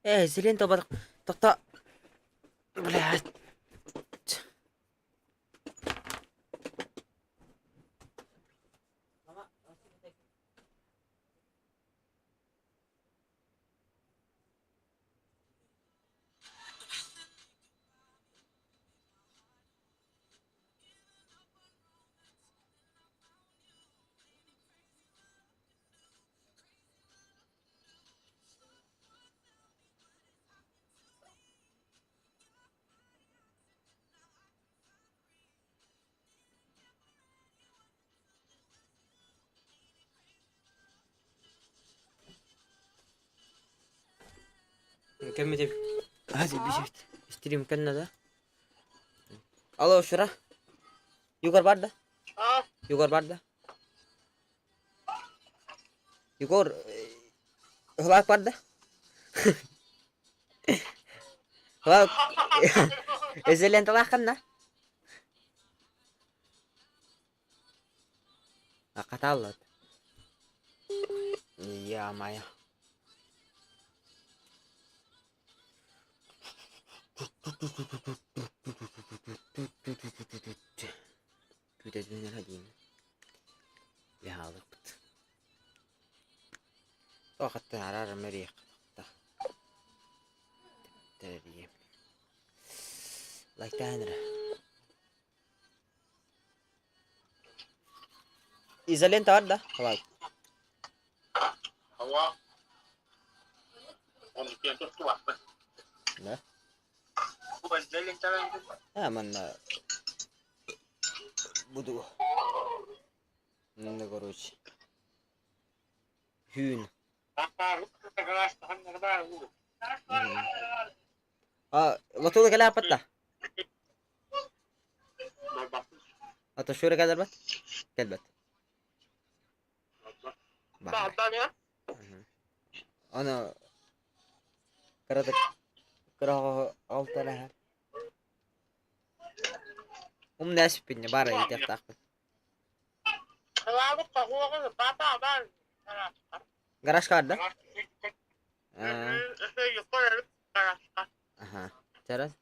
Зелень табадык. Токто. Блядь. كم تبي؟ هذه بيجي اشتري مكاننا ده. الو شرا يوغر بعد ده. يوغر بعد ده. يوغر هلاك بعد ده. هلاك. إذا اللي أنت لاخنا. قتلت. يا مايا. كنت الدنيا الهديمة لها ضغط. أخذت عرارة مريخ. ترى لايك تهنر. إذا اللي أنت ورده خلاص. هو ممكن تطلع بس لا. هو ازاي اللي انت عامل من بدو نقروش هون. لا تقول كلام بطة. أتشوره كذا البت. كذبت. بعد. أنا كرهت كره غلط لها. ناس بيني بارا يتفتح. Garage card dah? Aha. Terus?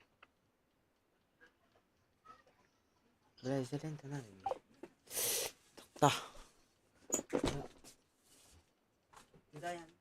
Berhasil yang tenang ini. Tah. Kita yang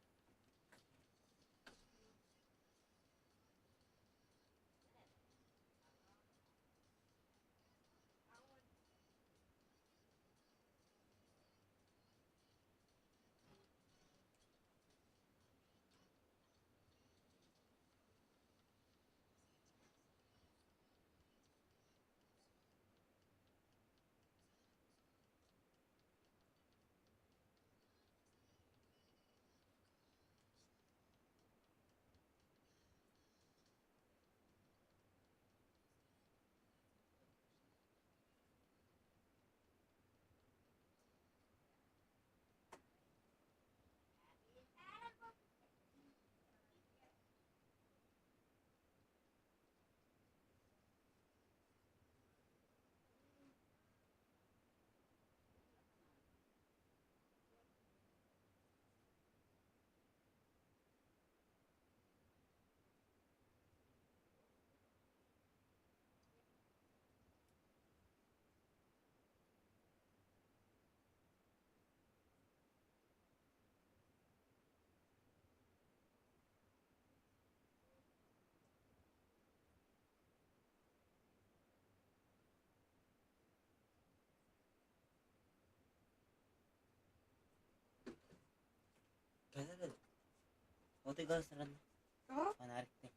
Kaya kan? Mau tinggal seran. Mana arek teh?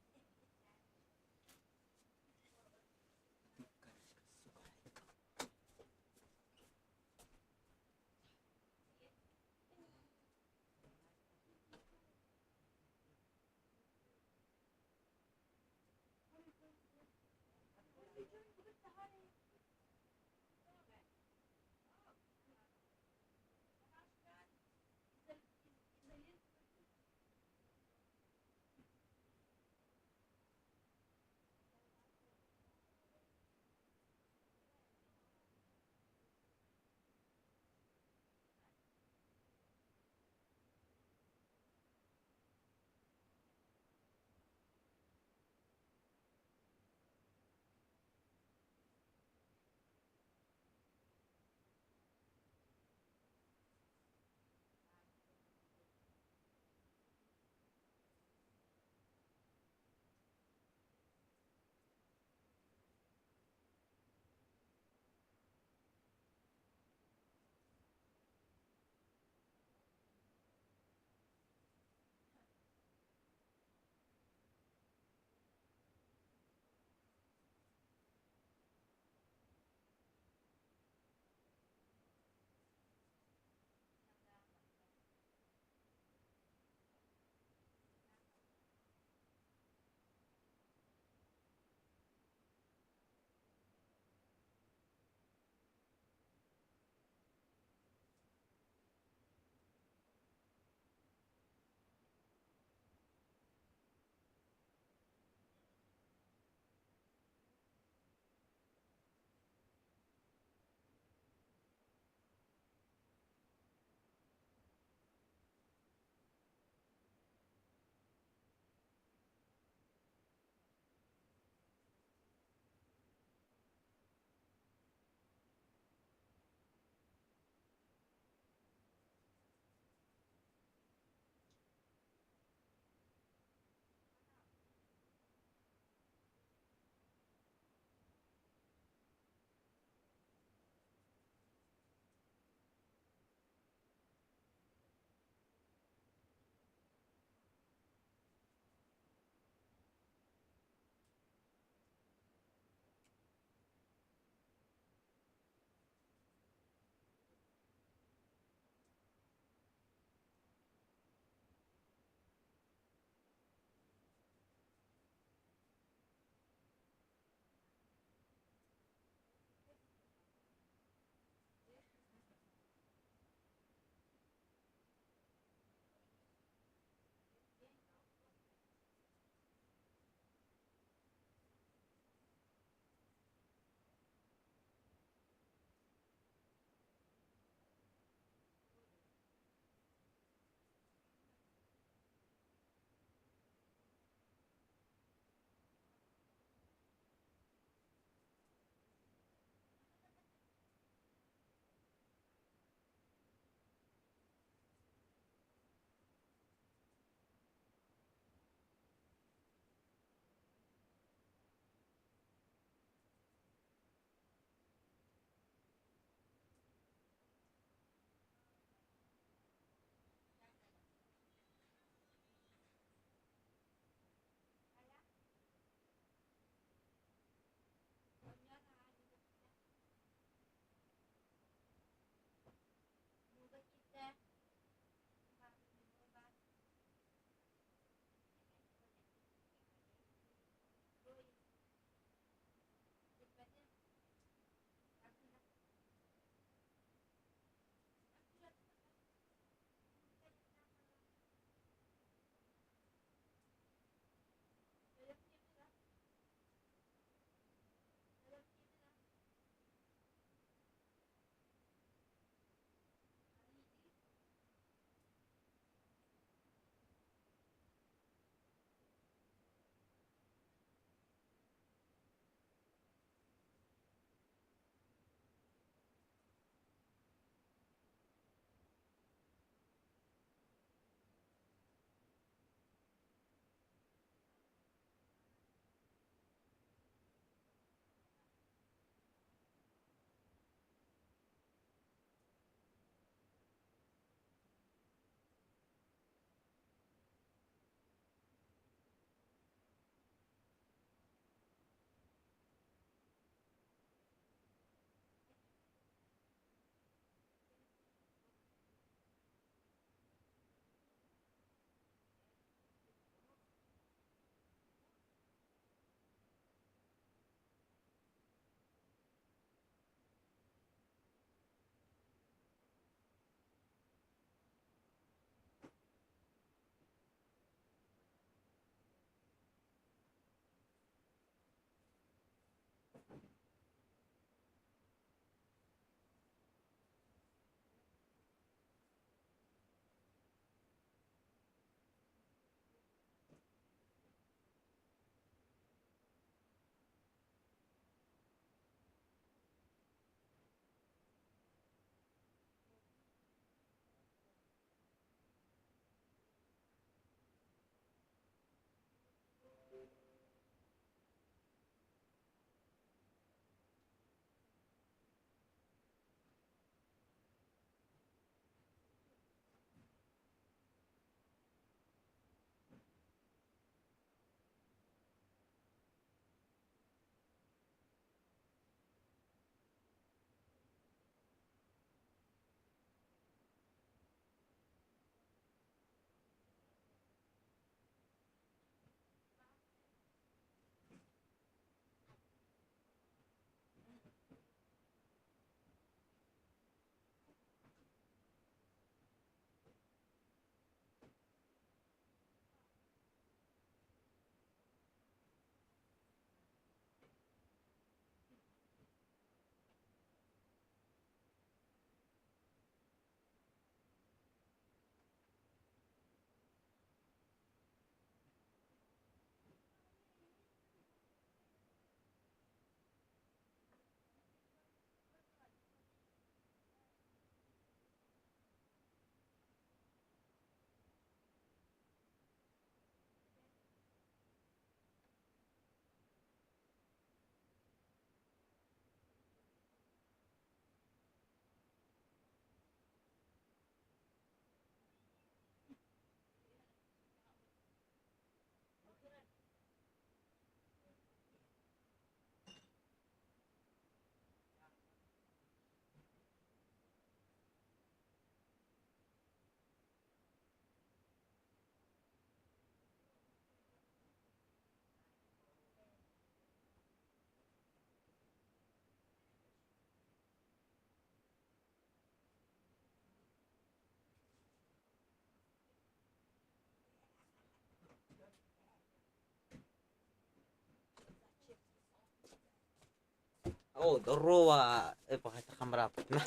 Oh, Dorowa. Pakita kamera. Nah,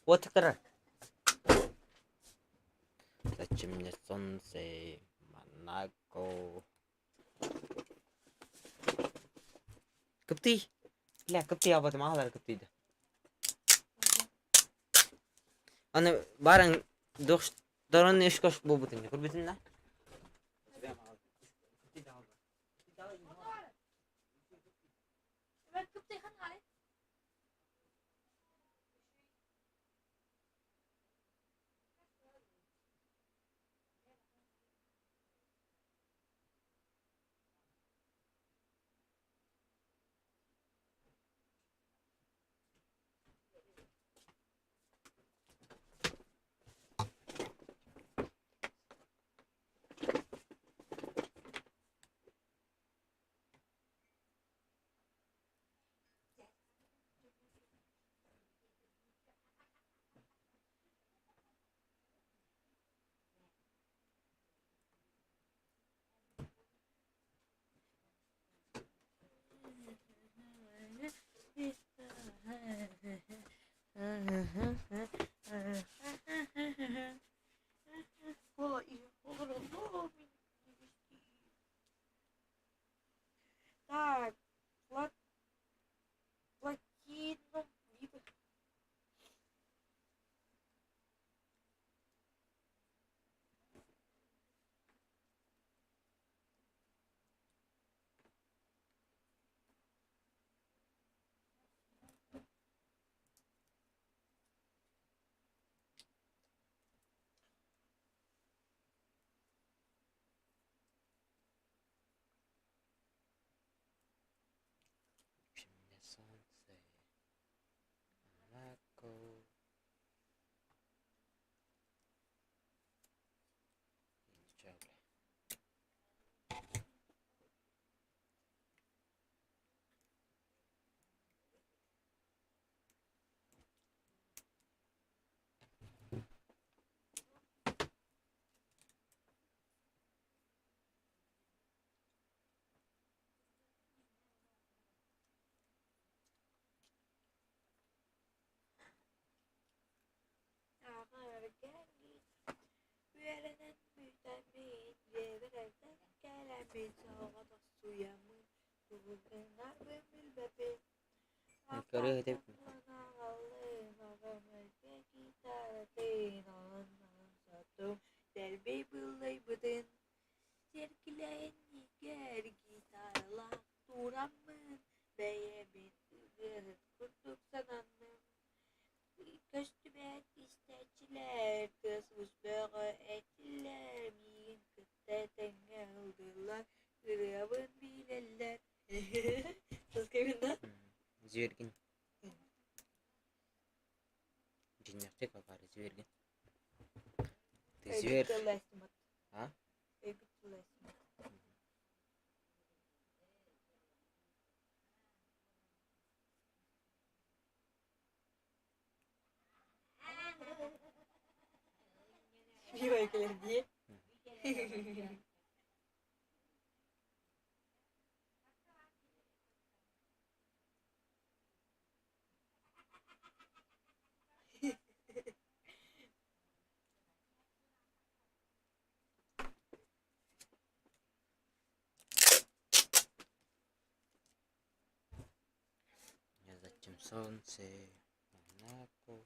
what the? Зачем мне солнце, Монако? Капты? Бля, капты об этом мало капты. Аны баран дорон ешкош бобутын. Көрбүсүн да? Ben Kıptayı hani Так, плотину. Зачем мне солнце, Монако? Ничего, бля. Verenen mütemin, verenden gelen bir sağda suyamı, tuğuna ömül bebi. Körüyor hep. Derbe bılay bıdın, sergileyen niger gitarla, duramın, beye bin kurduk sananım. Köstübet isteçiler, kısmış böyle ettiler, min kıtteten aldılar, kırabın bileller. Söz keminden? Зверген. Жинякчы капары зверген. Ты зверь. А? Bir bakıyorum diye. Я зачем солнце, Монако?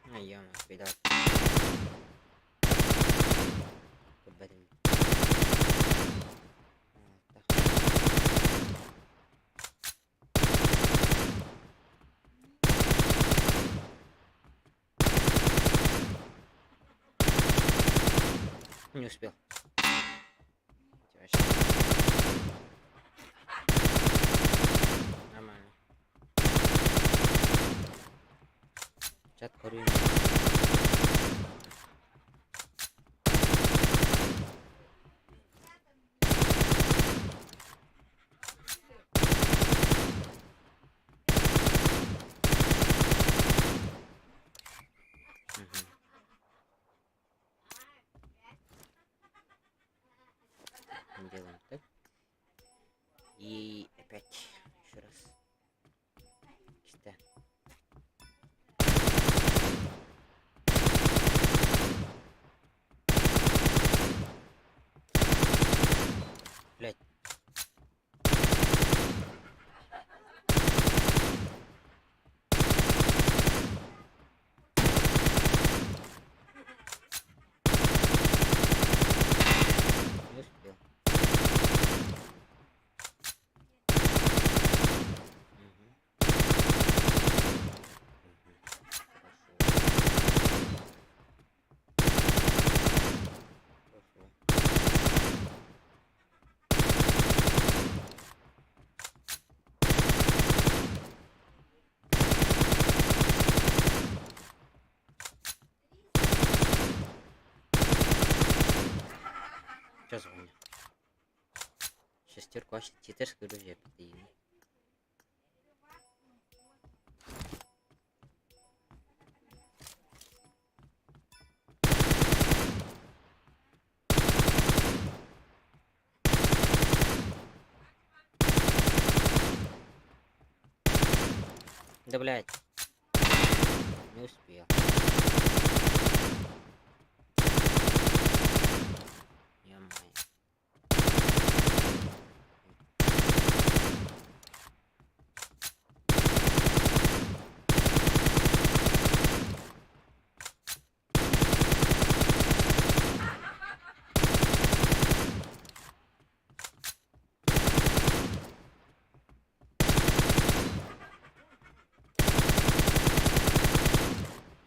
أيام بداية كبدني не успел. Нормально. Чат курю. Делаем так. И опять еще раз. Чисто. Блять. Не успел. Сейчас звоню. Шестерку, а читерскую друзья подъедем. Да блять. Не успел. Ё-моё.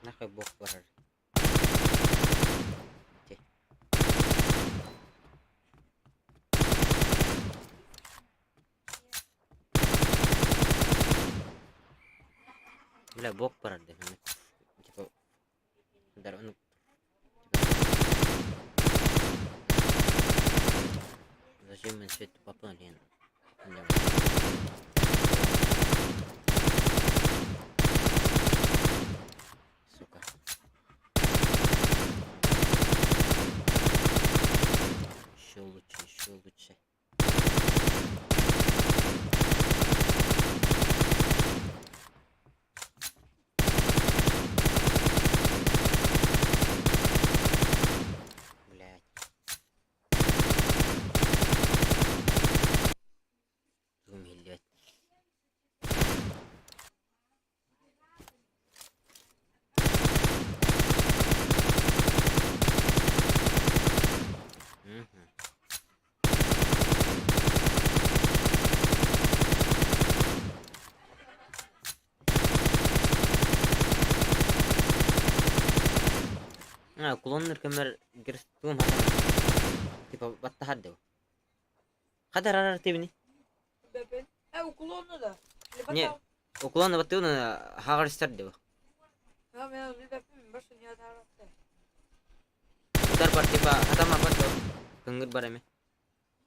Нахуй бог пораж. Бля, бог пораж, да. Типа. Удар, ну. Зачем мы все это попали? Сука. Еще лучше, еще лучше. Блять. Умилять. Kullanılır kemer girstuğum hata. Tipa batta haddo. Kadar arar tebini. Bebe. Ukulonu da. Не, ukullanı battı onu hagar isterdi bu. Ya ben bir bebe başın ya tarafta. Utar par tipa hata ma batto. Kengir barame.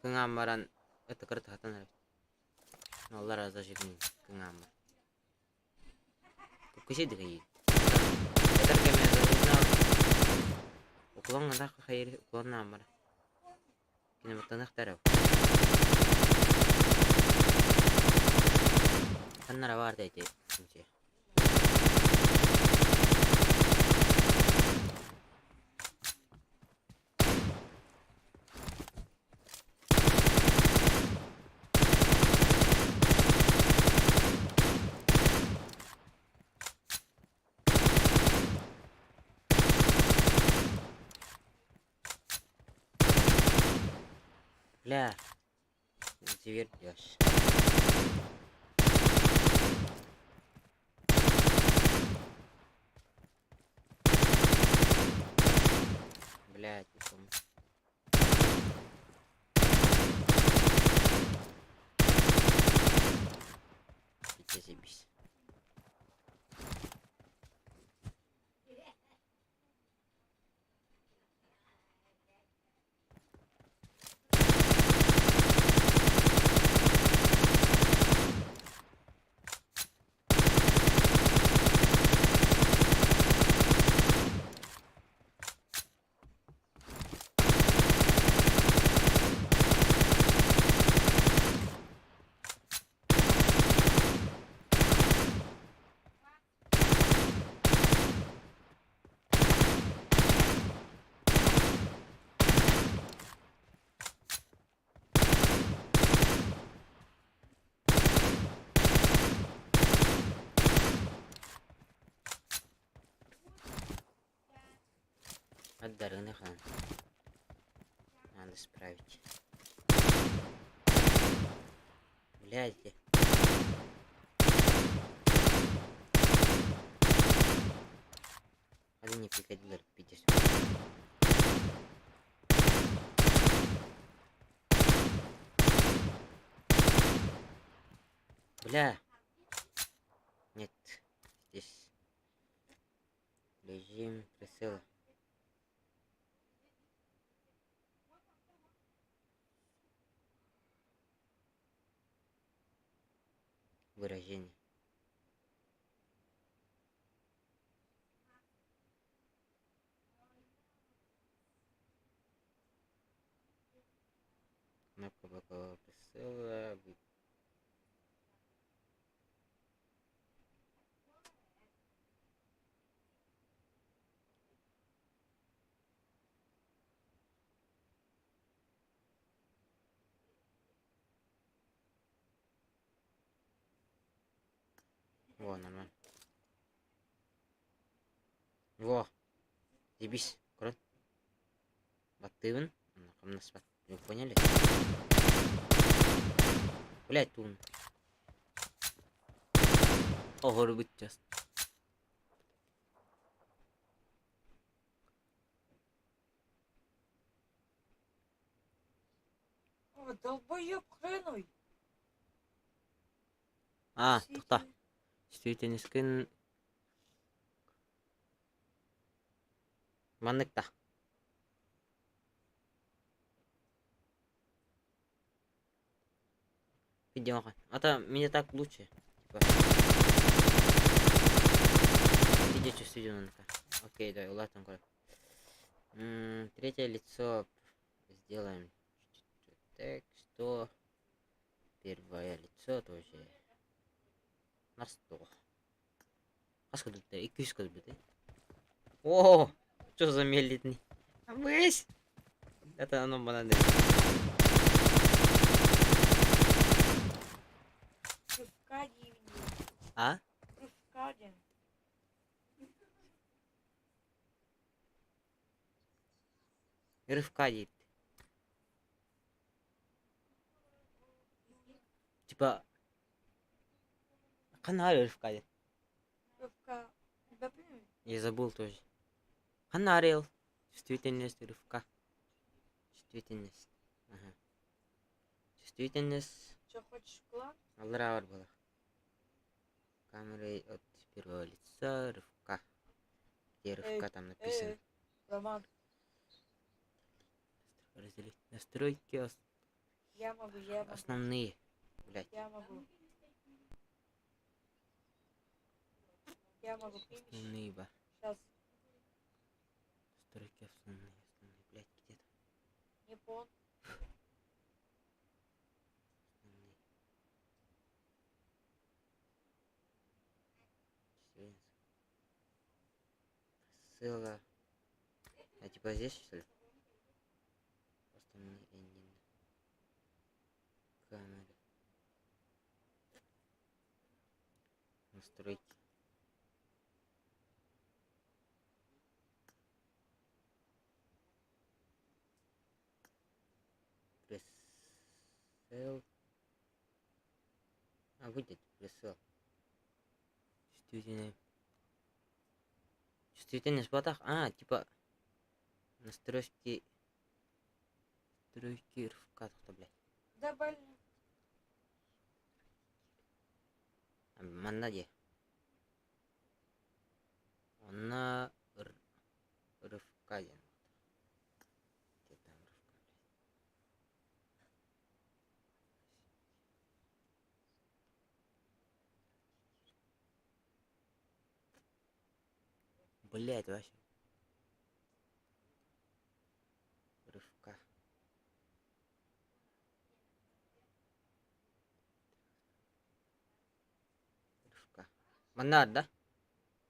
Kengamaran itu kerta hata nara. Allah razı olsun kengamar. Kusi dikay. Utar kemer zahidna. Ukulon nggak kayak ukulon namar. Kini bertanah taraf. Kan nara var dedi. Kunci. Бля. Зверь бьешь. Блядь, не помню. Иди заебись. Отдаренный хан. Надо исправить. Блядь. Hadi не пикадилер, пидись. Бля. Нет. Здесь. Режим прицела. Выражение. Кнопка бокового прицела. Во, нормально. Во. Ебись. Крот. Батывын. Нас бат. Вы поняли? Блять, тун. Ого, быть сейчас. О, долбоёб хреновый. А, тухта. Действительно, скин. Маныкта. Видео. Это мне так лучше. Типа. Видео что видео надо. Окей, давай, ладно, короче. Третье лицо сделаем. Так что первое лицо тоже на 100. А сколько ты? И кишка сбиты. О, что за медленный? Весь. Это оно бананы. Рывкади. А? Рывкади. Рывкади. Типа. Канал Рывкади. Рывка. Бапин. Я забыл тоже. Канарил. Чувствительность рывка. Чувствительность. Ага. Чувствительность. Что хочешь клан? Алраур была. Камерой от первого лица рывка. Где рывка там написано. Роман, Разделить. Настройки я могу. основные. Блять. Я могу. Я могу пимиш. Основные, ба. Сейчас. Настройки основные. Блять, где-то. Не пон. Основные. Ссылка. А типа здесь что ли? Основные engine. Камера. Настройки. Fail. А, будет присыл. Чувствительный. Чувствительность в ботах. А, типа настройки. Настройки рывка, блядь. Да блин. Mana dia? Mana Rifka ya? Kita Rifka. Блять, вообще. Рывка. Рывка. Mana ada?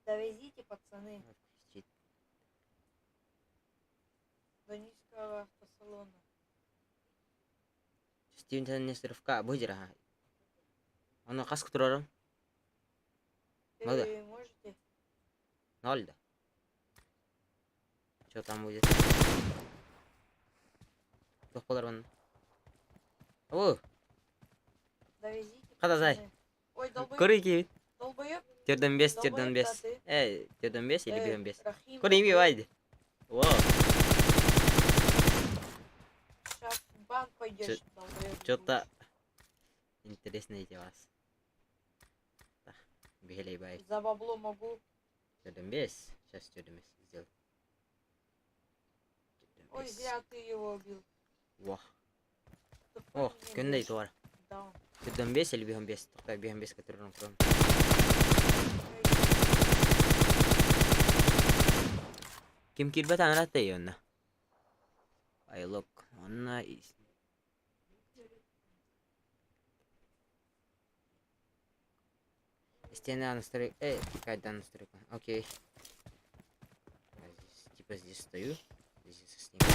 Довезите, пацаны, Включить. до Нижского автосалона. Чувствительность рывка. Будет, ага. Он каску турарым. Надо. Можете? Ноль, да? Что там будет? Кто поларван? О, Довезите, Кадазай. пацаны. Ой, долбоёб. Көрейки. Долбоёб. Терден бес. Долбоёб, да ты. Терден бес или биган бес? Рахим, Көрейки, долбоёб. вайды. Вау. Сейчас в бан пойдешь, долбоёб. Что-то интересное эти вас. Так, бегали бай. За бабло могу. Терден бес. Сейчас терден бес сделаю. Терден Ой, бес. зря ты его убил. Вау. Тупой О, мне көндай бешит. туар. Да. Терден бес или биган бес? Токтай биган бес который он крон. Ким кирбет анрата йонна. Айлок. Онна из. Стена настройка. Какая-то настройка. Окей. Здесь, типа здесь стою. Здесь со снегом.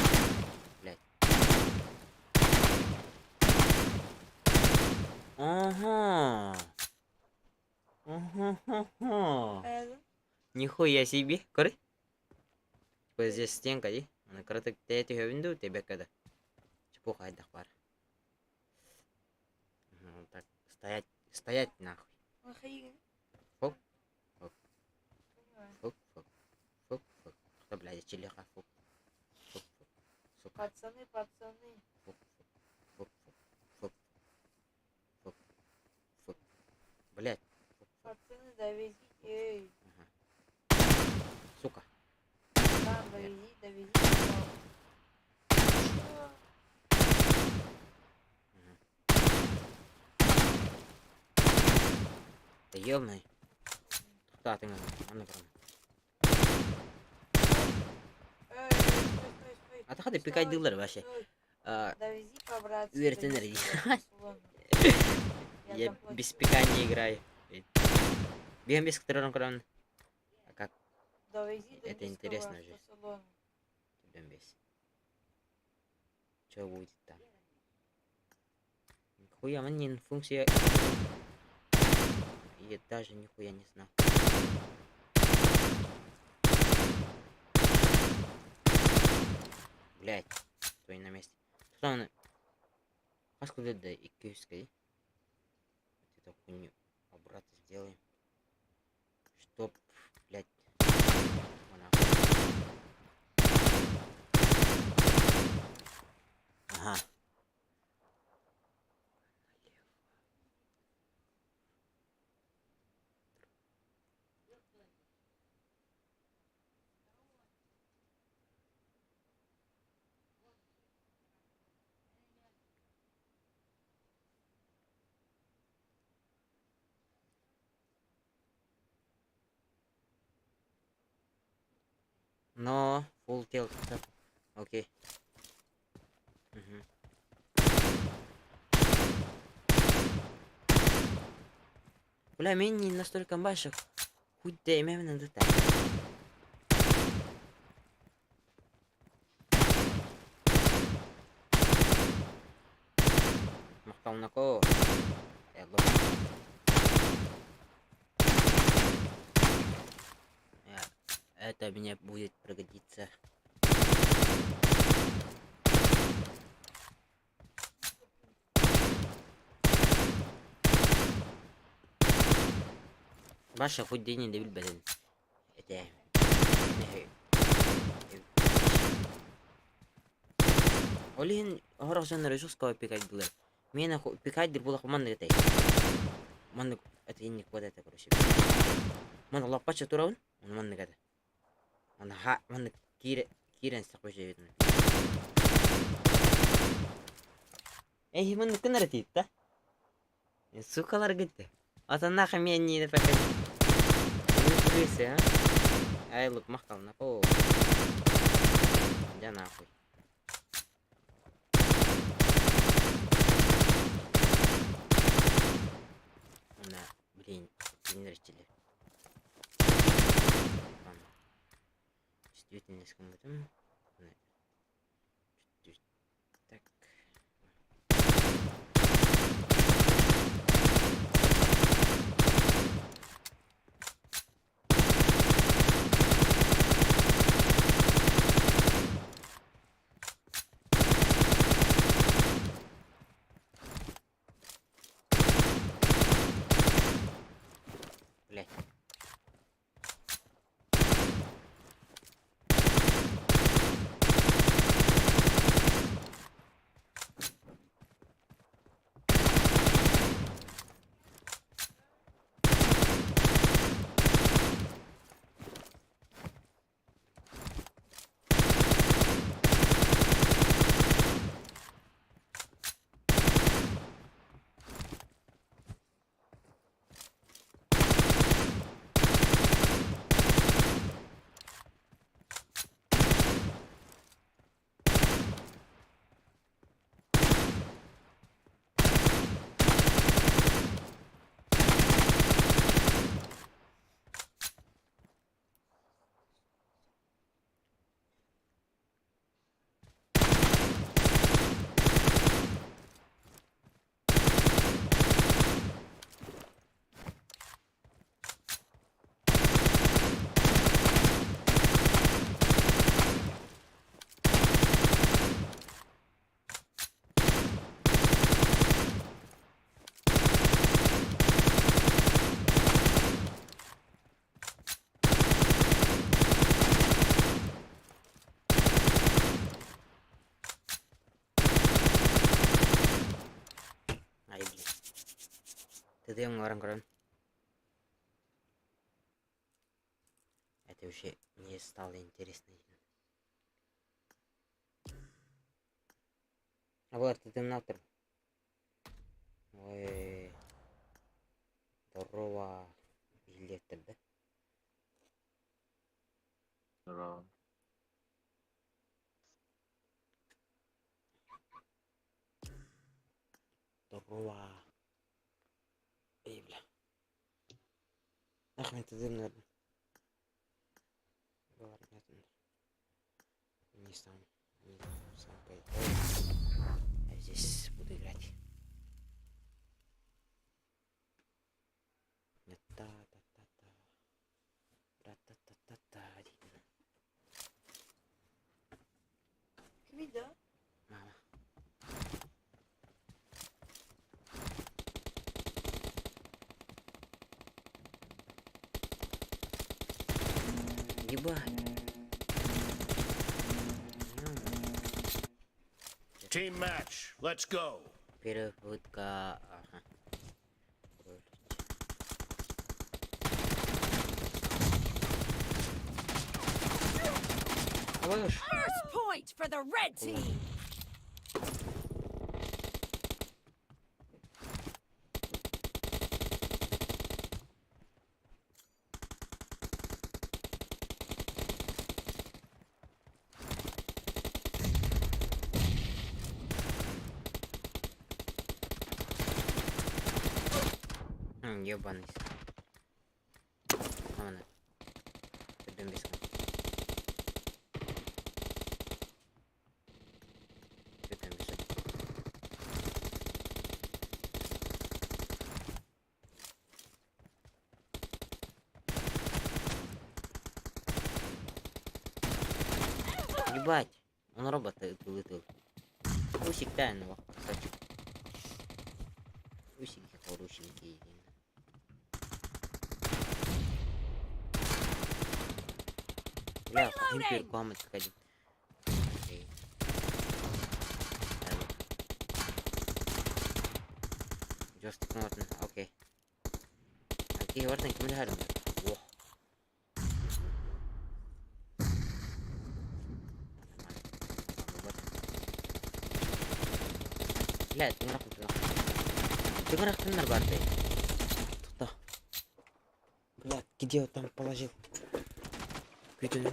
Блять. Ага. Ага. Нихуя себе. Коры. Типа здесь стенка, и? Она коротко эти винду тебе когда. Чепуха айдах бар. Ну так. Стоять нахуй. Фук. Фук. Фук. Фук. Кто, блядь, челеха, фук. Фук. Сука. Пацаны. Фук. Блядь. Пацаны, довезите. Эй. Ага. Сука. Да, довезите. Да ёбаный. Да, ты на кран. Стой. А ты ходи пикай дылар вообще. Довези по-братски. Уверенный. Я Я заплачу. без пикания играю. Бегом без которого кран. А как? Довези до Это Нижского интересно же. автосалона. Бегом без. Что будет там? Нихуя, мне функция. Я даже нихуя не знал. Блять, стой на месте. Что он? Откуда да и киевской? Вот эту хуйню обратно сделаем. Чтоб, блять. Ага. Но full tilt. Окей. Бля, мен не настолько башек. Хуй да имею надо так. Махтал на кого? Я думаю. Это мне будет пригодиться. Баша хоть день не билбеден. Это. Олин хоросон ресурс кой пикайдылар. Мен пикайдыр булак манда этай. Манда это не квада это короче. Манда лапача тураун. Он манда гада. Манда кирен сакпаша ведна. Эй, манда кынар титта. Сукалар гитте. Атанаха мен не пекай. Не а? Ай, лук махкал на по. Да нахуй. Она, блин, нерчили. Действительно, с кем-то. Так. Блять. Ай, блин. Ты даем orang-orang. Это уже не стало интересно. А вот детонатор. Ой. Здорово. Билетер, да? Здорово. Здорово. Эй, бля. Ах, это дым, наверное. Не сам пойду. Я здесь буду играть. Та-та-та-та. Та-та-та-та-та. Квида. Мама. Ебать. Team match, let's go. Переводка. Ага. Слышь? First point for the red team. Ебаный. Ладно. Пойдем без конца. Что там бежит? Ебать! Он робот вылетел. Усик тайного, кстати. Усики хорошенькие. Reloading! Комнат ходим. Окей. Joystick Norton, okey. Okey, oradan kimle harim var? Oh. لا تغرق на барде. Кто? Блядь, где он там положил? Где-то.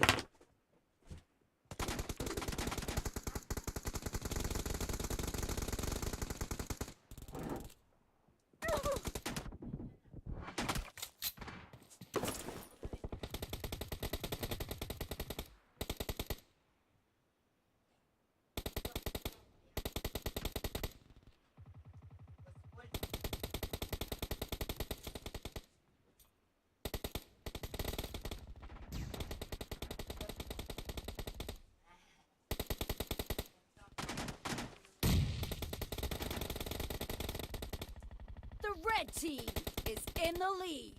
The red team is in the lead.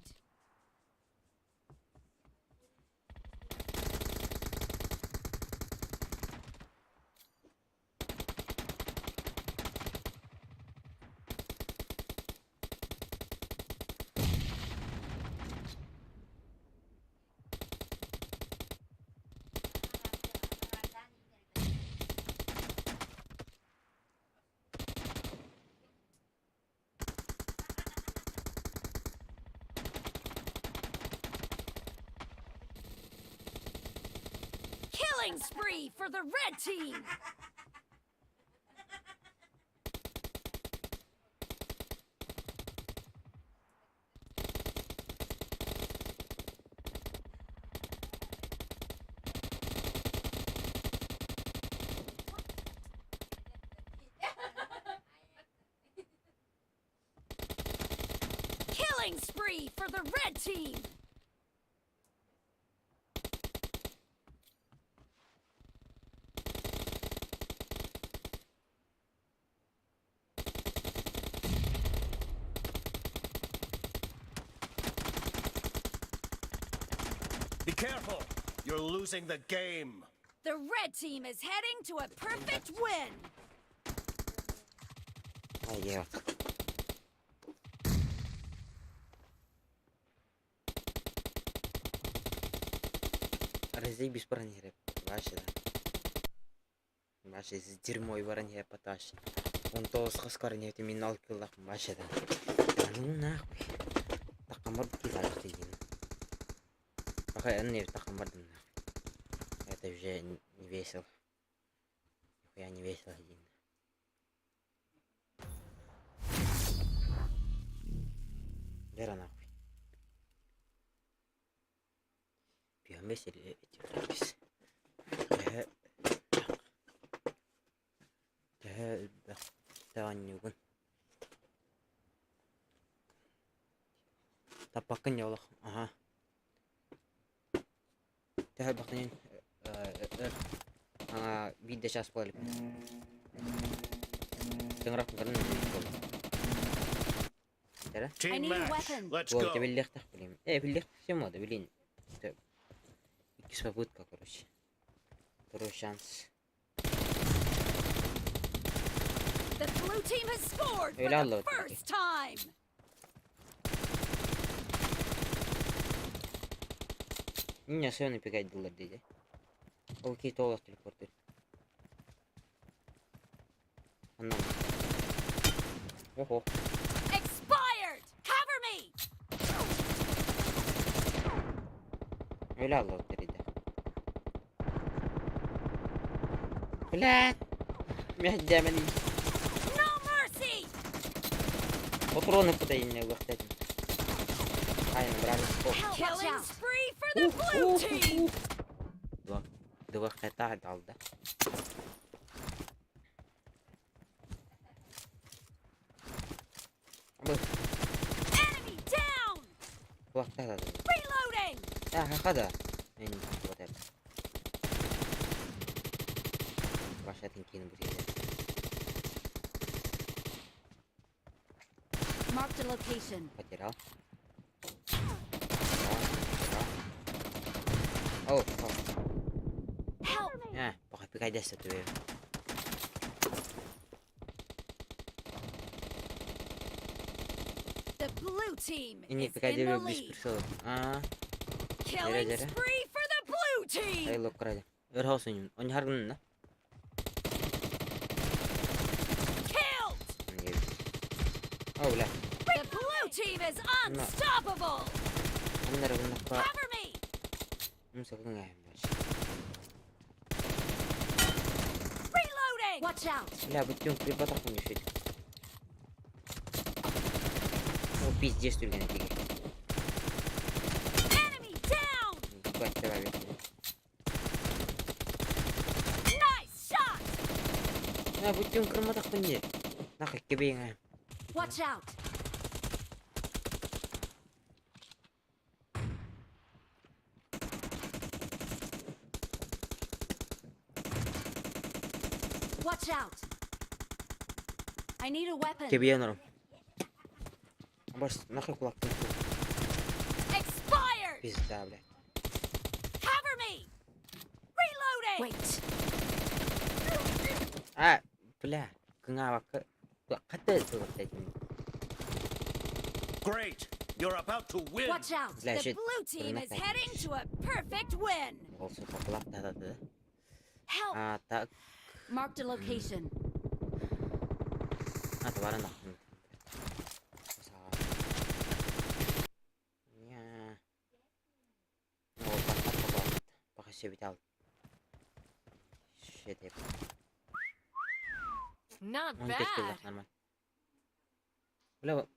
Killing spree for the red team. Killing spree for the red team. Be careful! You're losing the game. The red team is heading to a perfect win. Ай, Разъебись бронировать. Вообще, да. Вообще, с дерьмой броня потащит. Он то с хаскарнет и минал киллах. Вообще, да. Да ну нахуй. Такамар киллах тегин. Пока я не такамар нахуй. Это уже не весело. Я не весело один. Вера нахуй. Пьем веселье эти записи. Да, не угон. Тапакын ялах. Ага. Тәһәл бакнын. Видео сейчас поле. Тыңрак гырын. Team I need a match. weapon. Let's Вот, go. тебе легко, блин. Блин, все моды, блин. Это... Попытка, короче. Второй шанс. The blue team has scored for Helal the olsun. first time. Не, все напекать было, дядя. Окей, то у вас телепорты. Она. Ого. Expired. Cover me. Helal olsun, dядя. Блядь. Мягкий мани. No mercy. Патроны подай мне, кстати. Ай, набрали. Killing spree for the blue team. Два хэта дал, да? Enemy down. Два хэта. Reloading. Хада. Вот это. Ваши тинкины были. Marked a location. Потерял. О, кайдасы төбе. The blue team Ini is PKD in the bis lead. persolok. Killing jere. spree for the blue team. Ayo kerja. Örhausun. Onu hargın da. Killed. Oh ulan. The blue team is unstoppable. Onları bunu Cover me. sakın ayağım. Reloading. Watch out. Ля, bütün klipa takım düşürdü. O pizdes türgene dige. Enemy down. Başta var ya. Nice shot. Ya bütün kırma takım diye. Nakak gibi ya. Watch out. Watch out. I need a weapon. Gibi yanarım. Baş nakak kulaktan. Expired. Biz daha bile. Cover me. Reloading. Wait. Ah, bla. Kena bak. Kata tu tadi. Great! You're about to win! Watch out. Lah, The shit. blue team is Pernah heading to a perfect win. Olsun kapılak dah tu. Help. Tak. Marked a location. Tawaran dah. Ya. Oh, pakai sebital. Shit. Not Montes killer normal. Ulah.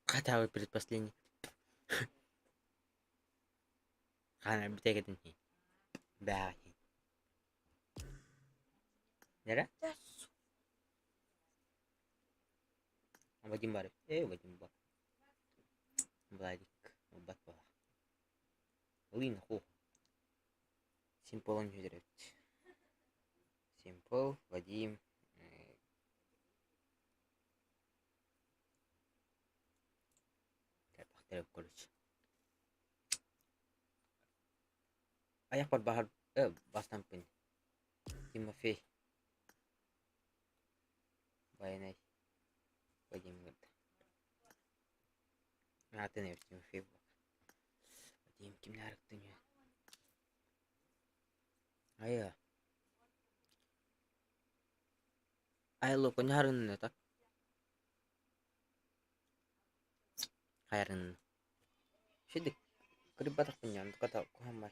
Kata перед последний. Хана битэгэн хий. Баа. Яра? Вадим бар. Вадим бар. Владик. Бат бар. Лин ху. Simple он жүзерет. Simple, Вадим. Terap короче. Аяқ бар бахар бастан пын. Тимофей. Баянай. Вадим говорит. Ты не Тимофей. Вадим kimler dünya. Aya. Айло понярын так. Хайрын. Шидик. Крибатах понярын ката кухамбай.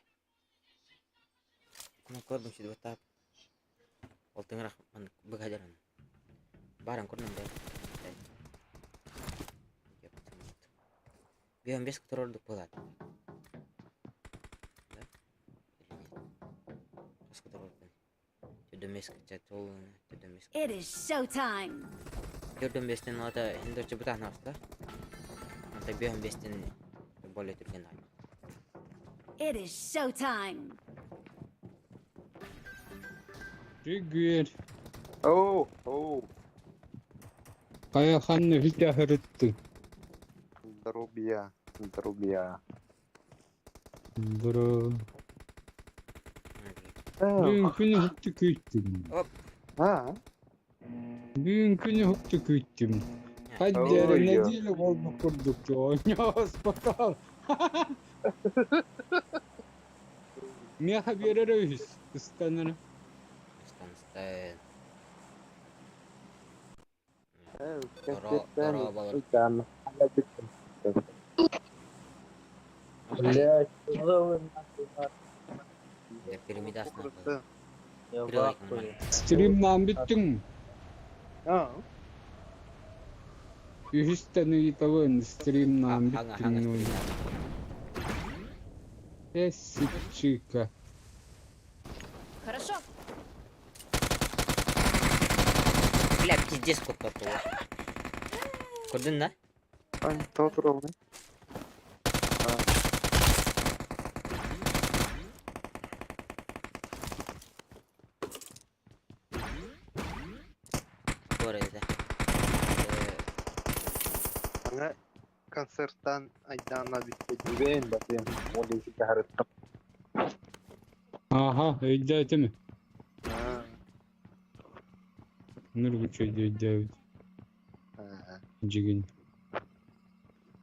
Kuna korban sih dua tahap. Waktu ngerah man begajaran. Barang korban deh. Biar bias keteror duk pelat. Pas keteror kan. Jodoh mes kecacol. Jodoh mes. It is showtime. Jodoh mes ten ada Hindu cepetan hasta. Nanti biar mes ten boleh terkena. It is showtime. Rigger. Oh, oh. Каяханны хитя хырытты. Здоровья, здоровья. Бро. Бүгүн күнү хутты күйттүм. А? Бүгүн күнү хутты күйттүм. Каддер неделе болду курдук жоо. Спортал. Меха берерөйүз. Ыстанына. Stand. Тoro балар. Там. Ya piramidasına. Стримнан биттим. А? Үхүстаны итавын стримнан Ханга биттим. Эсичика. Хорошо. Бля, пиздец кот готов. Кудын да? Ань, тот ровный. Bu arada. концерттан айдаана биттебен батем олеси гарыттым. Aha, öyle mi? А, Nurgu çocuğu David. а, Cigin.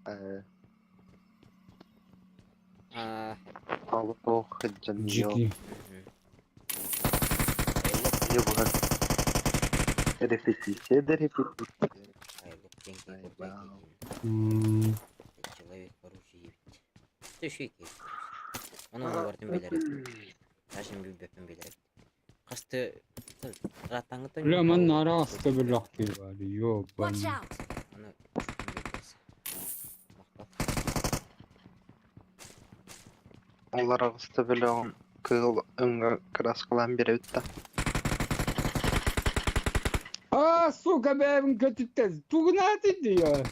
а, А, алто хыджан yo. Cigi. Йобга. Репетиция, да репетиция. айлық деңгей Ай, болбай вау. кейін. Человек в оружии бит. Төшүй ке. Оны бардым белер. Ташын бөппен белер. Касты ратаңыты. Ulan ben nara hasta bir lahtı var. Yok ben. Watch out! Аны Олар агысты белән кыл өңгә крас кылан биреп та. Aa suka be evin kötü tez. Tuğuna diyor.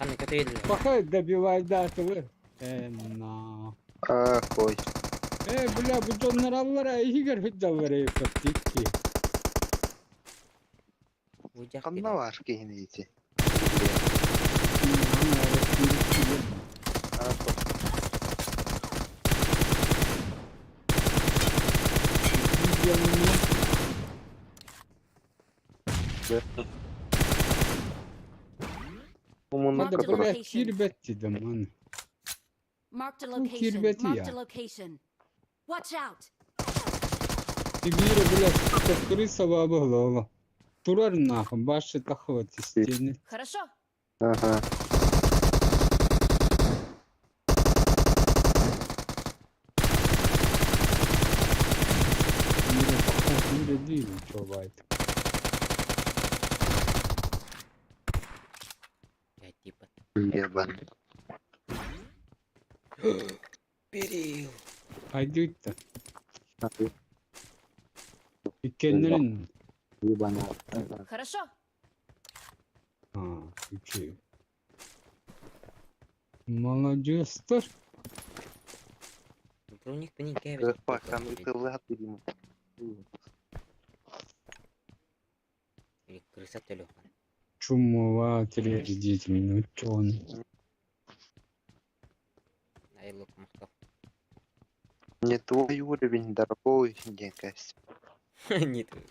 Аны kötü еділер. Bakay da bir vayda atılır. Enna. А, кой. Bля bu donlar Allah'a iyi görüp dallara yaptık ki. Вуйдяк Канна бар кейнети. Умунда Hadi Marked a buraya location. kirbet dedim hani. Marked a Bu location. kirbeti Marked ya. a location. Watch out! Sibir'e bile sıkırı sababı oğlum. Durar nahım başı takıvat isteyeni. Хорошо. Ага. Bire takıvat bire değil çobaydı. Я типа. Ебан. Берил. Haydi gitti. Kendinin. Ебан. Хорошо. Ha, üçü. Молодежь. Про них по ним Пакан тылы атырым. Или крыса телефон. Чумова телевидеть минут он. Айлық мақтап. Не твой уровень, дорогой дикость. Не твой.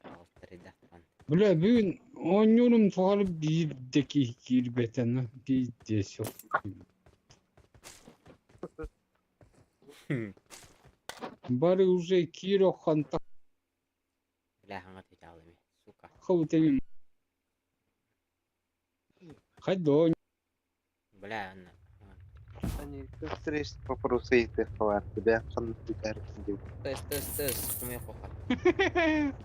Алтыры дақтан. Bля bugün oynuyorum tuvalı birdeki kirbetene bir de yok. Bari уже киро ханта Бля, хаңа теталыми. Сука. хавтами. Хадон. Бля, анна. Они встречи вопросы и ты хват. Тебя хан тикарсың. Тыс. Куме хоха.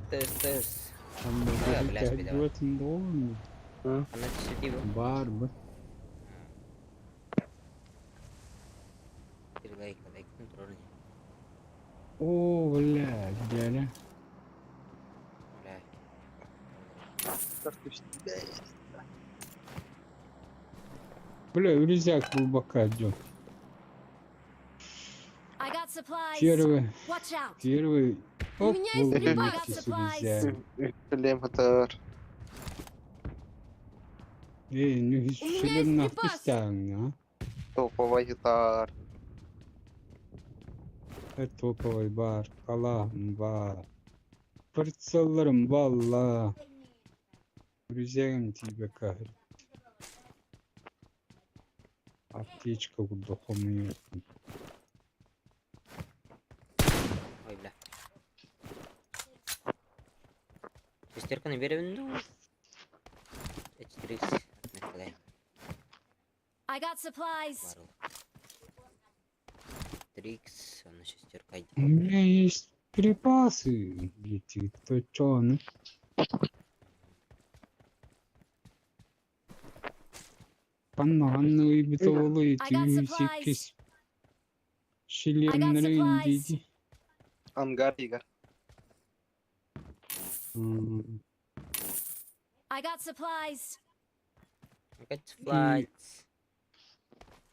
Тыс. Анда блядь, bir беда. götün doğru. Ана түсі дейбі. Бар mı? Бір лайктың тұрырын. Oo bля, gel. Бля. Bля ürüzek bul bakacağım. I got supplies. Первый, Watch out! первый. Оп, меня был есть припас. вместе с ürüzek. Шлем хатар. Ну hiç меня şeyler есть nakti припас. isteyen ya. Топовый гитар. Topovay var, kalahım var. Fırtsallarım valla. Ürüzegim tibe kahır. Аптечка удохомуyor. Ой, бля. Шестерканы беремін ду. 4x. Накалай. I got supplies. Барлық. 3x. Аны шестерка айди. У меня есть припасы. Эти точёны. Panağını bir dolu I got 8 supplies. şilemlere supplies. indiydi. Ангар Игорь. I got supplies. Kaç flights.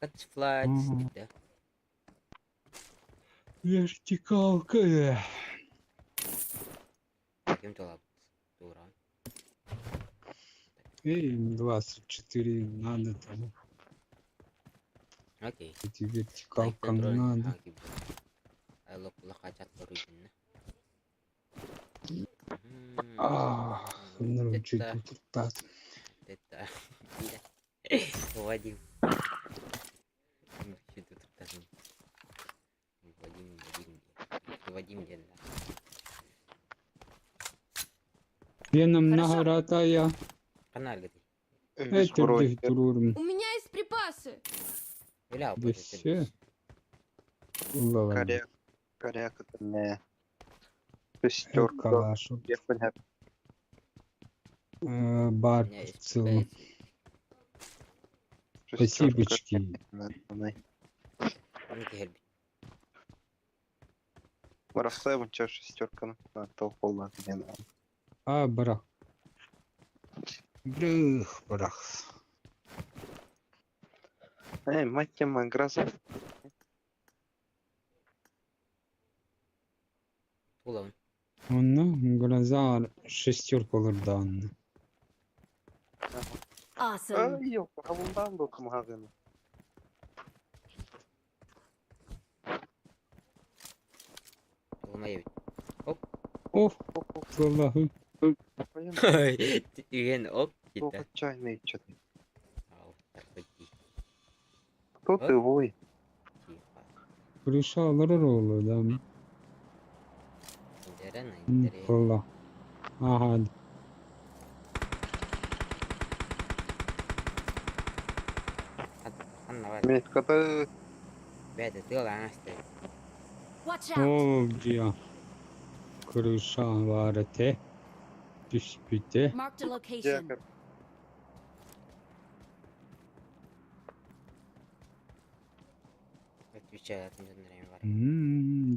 Kaç flights. Ага. Да. Вертикалка. Кем толабыз. Тура. М24 надо там. Окей. Эти Лайктан вертикалкам турар надо. хаки бу. Айлок лахачат турuyдun. Bunları Тетта. uçuydu tuttat. Тетта. Вадим. Чуть туттасын. Вадим geldi. Benim Хорошо. naharata ya. Канал где? Üç Etirdi bro. dururum. У меня есть припасы. Öyle abi. Desi. Ulan. Korea kıtını. Шестерка. Kalaşı. Yakın hep. Бар У меня есть в целом. Шестерка. Спасибочки. Ну гелби. Бıraksa bunca şesтерканы. Tavuk olmaz yani. Bırak. Bırak. Мать моя, гроза. Ulan. Onun grazar şesтерка olur da onun. Awesome. Yok. Havundan da okuma havunu. Olmayı bit. Of. Vallahi. Üyen ok gitti. Только чайный что-то. Ау, так пойди. Кто ты, вой? Тихо. Kırışa alır oğlu adam. Интересно, Hı, интересно. Valla. Aha. Anna var. Меткада Бәді тылан асты. Watch out. Oldu ya. Kırışa var te. Düşpüte. Marked a location. дякар. Отвечаю, от нее var.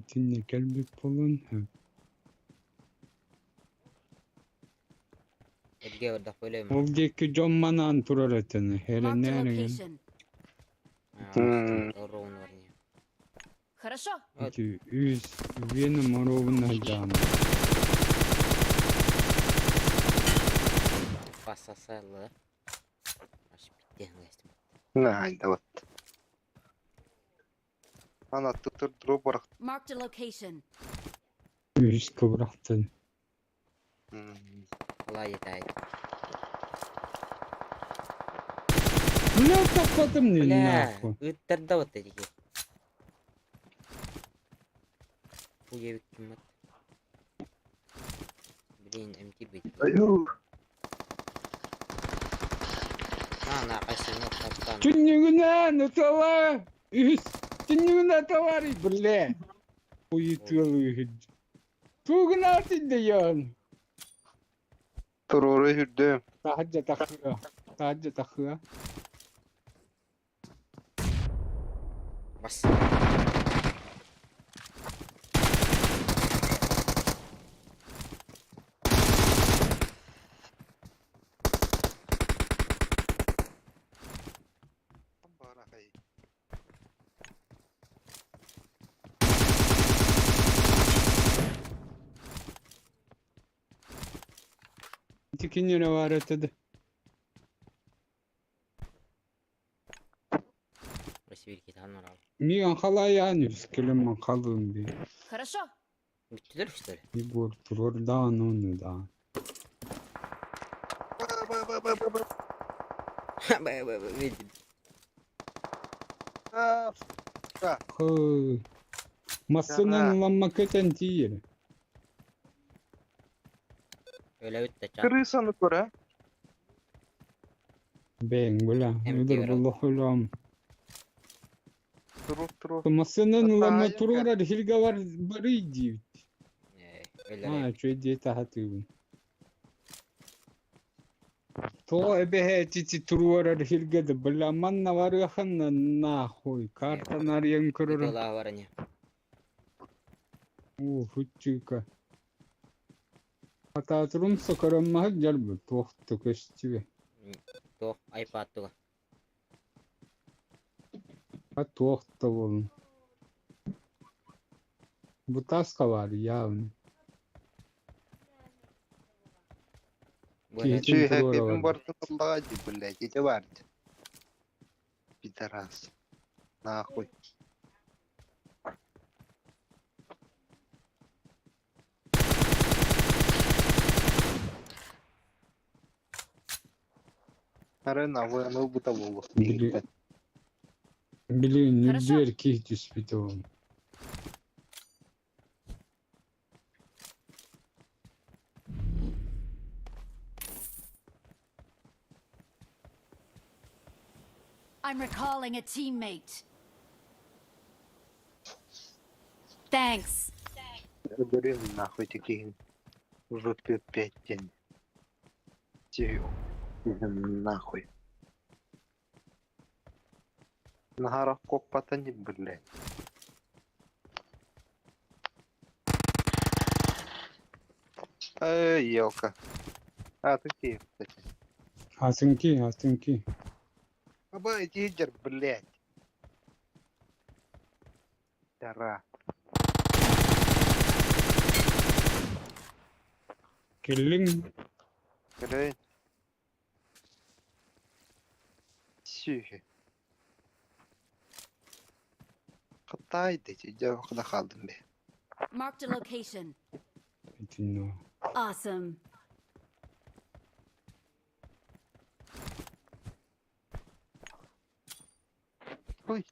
Tinne kelbi polun. Edge orada böyle mi? Oldu ki commanan turar etini. Hele Marked a nereye? location. Doğru onu var ya. Хорошо. Ki yüz benim orovuna canım. Basasalı. Aş bitti. Geçtim. Найда вот. Ana tıtır duru bırak. Marked a location. Yüz kıvraktın. Kolay yeter. Ne kapattım ne Бля, nahku. ıttırdı вот эти. Хуевик кимат. Блин, МТ быть. Аюх. На кайсını kaptan. Tünlüğüne nutala. Yüz. Tünlüğüne tavari bile. Uyutuyor. Tuğun altında yan. Tururu hürdüm. Tahaca takıyor. Tahaca takıyor. Bas. Barakayı. Tikinlere var ötede. Burası bir iki tane var abi. Niye halayağın yüz kelime kalın bir. Хорошо. Bittiler işte öyle. Bir bor turur dağın onu da. Hı. Masının lanma köten değil. Öyle ötte çat. Kırıysanı göre. Ben bula. Hem Öder diyorum. bullah ulam. Turu. Masının lanma Hatta turur hilga var barıydı. Öyle Ha öyle. şöyle diye tahatı. To ebe titi turur hilga da bula manna var yakınna na hoy. Kartan arayan Bir kırır. dolar var hani. Huçuka. Hatta turum sokaram mahal jalbu. Tohtu köştüve. Tuh, iPad tuh. Ha tohtu olun. Bu taska var ya. Bueno, Киһитин Чүй туруора хэппин барда. барды кыллага ди, блядь, ите барды. Пидорас. Нахуй. Арена, вы, ну, бутового. Били- Блин, не Хорошо. дверь кихти спитовым. I'm recalling a teammate. Thanks. Блин, нахуй такие ВП-5 тень. Тю. Нахуй. На горах копата не, блядь. Елка. А, такие, кстати. Астынки. Абай, тигер, блядь. Тара. Келлин. Блядь. Сюхи. Кытайды, тигер, куда қалдым бе. Marked a location. Этино. Awesome. Ой.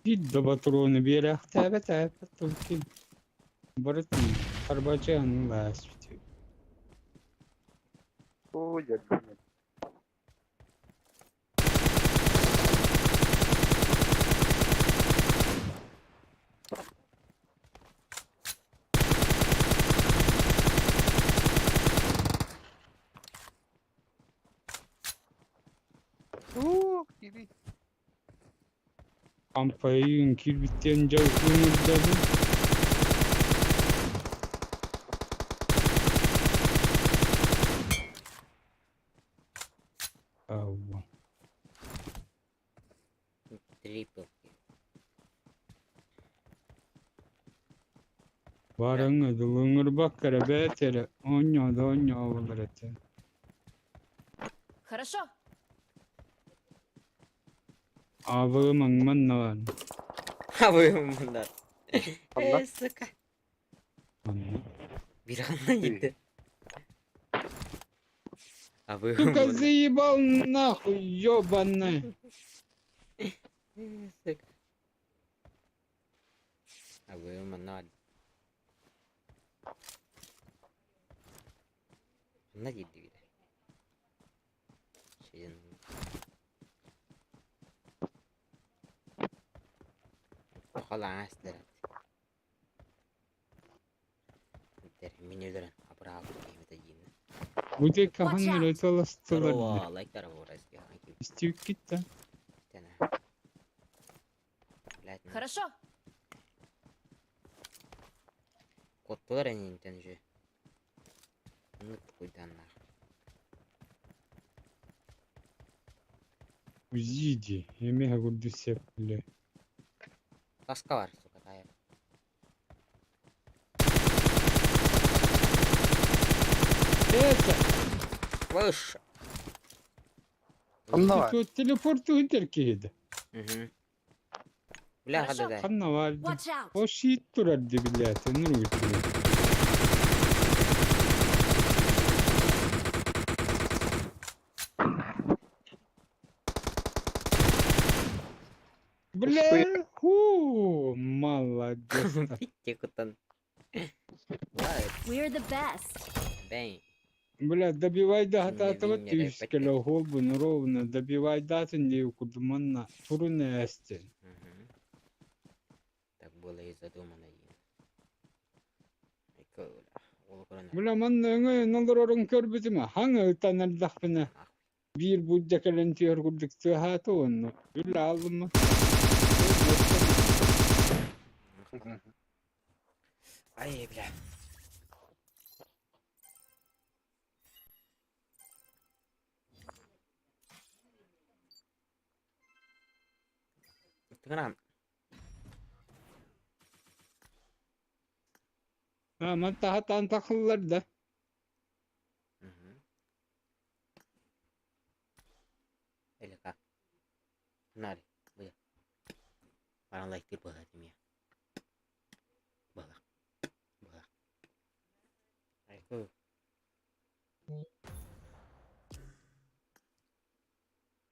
Гидда батуроны берах тәбә тулки. Барытын Арбаджан лас бит. Ой, блядь. Кири. Кампайын кирбиттен жау өмүрдәбі. Ауа. triple kill. Барыңы дылыңыр баккара бәтері. Оньо болыр әті. Хорошо. Авығымың маннаван. Abim bunlar. Allah. Sıka. Bir anda gitti. Abim Сука, bunlar. заебал нахуй, ёбаный. Sıka. Abim bunlar. Bunlar gitti bir de. Şeyin. خلاص درت termini öldüren abrağım kıymet edeyim. Bu de kahanları ötelastılar. Здорово, лайк дорого разги. İstiyük gitti. Тена. Блять, ну Хорошо. коттулар они интенжи. Ну куйдан нахуй. Узиди. Емеха гурду сепли. Каска var сука тайып. Это! Выше. Анна Тут телепорту интеркейді. Угу. Бля, Хорошо. гададай. Қанна варды. Watch out. O şiit durardı billahi. Nur götürüyor. Бля, молодец. Bitti kutan. Vay We're the best. ben. Бля, добивай да Не хататава винни, репетир. тюскеле холбун ровно. Добивай датын дей кудуманна. Туруны эстен. Мгм. Так было и задумано. Айкола. Ол көрөне. Бля, манна өңө налорорун көрбүтүмө. Хаңы ытанардахпына. Bir buddakalen tiyar kurduk tıhatı onu. Billa aldım mı? Ай, бля. Тыгынам. Ha, man tahatan takıllar da. Мгм. Nari. Buyur. Barang like bir bala demi ya. Bala. Bala. Ayo.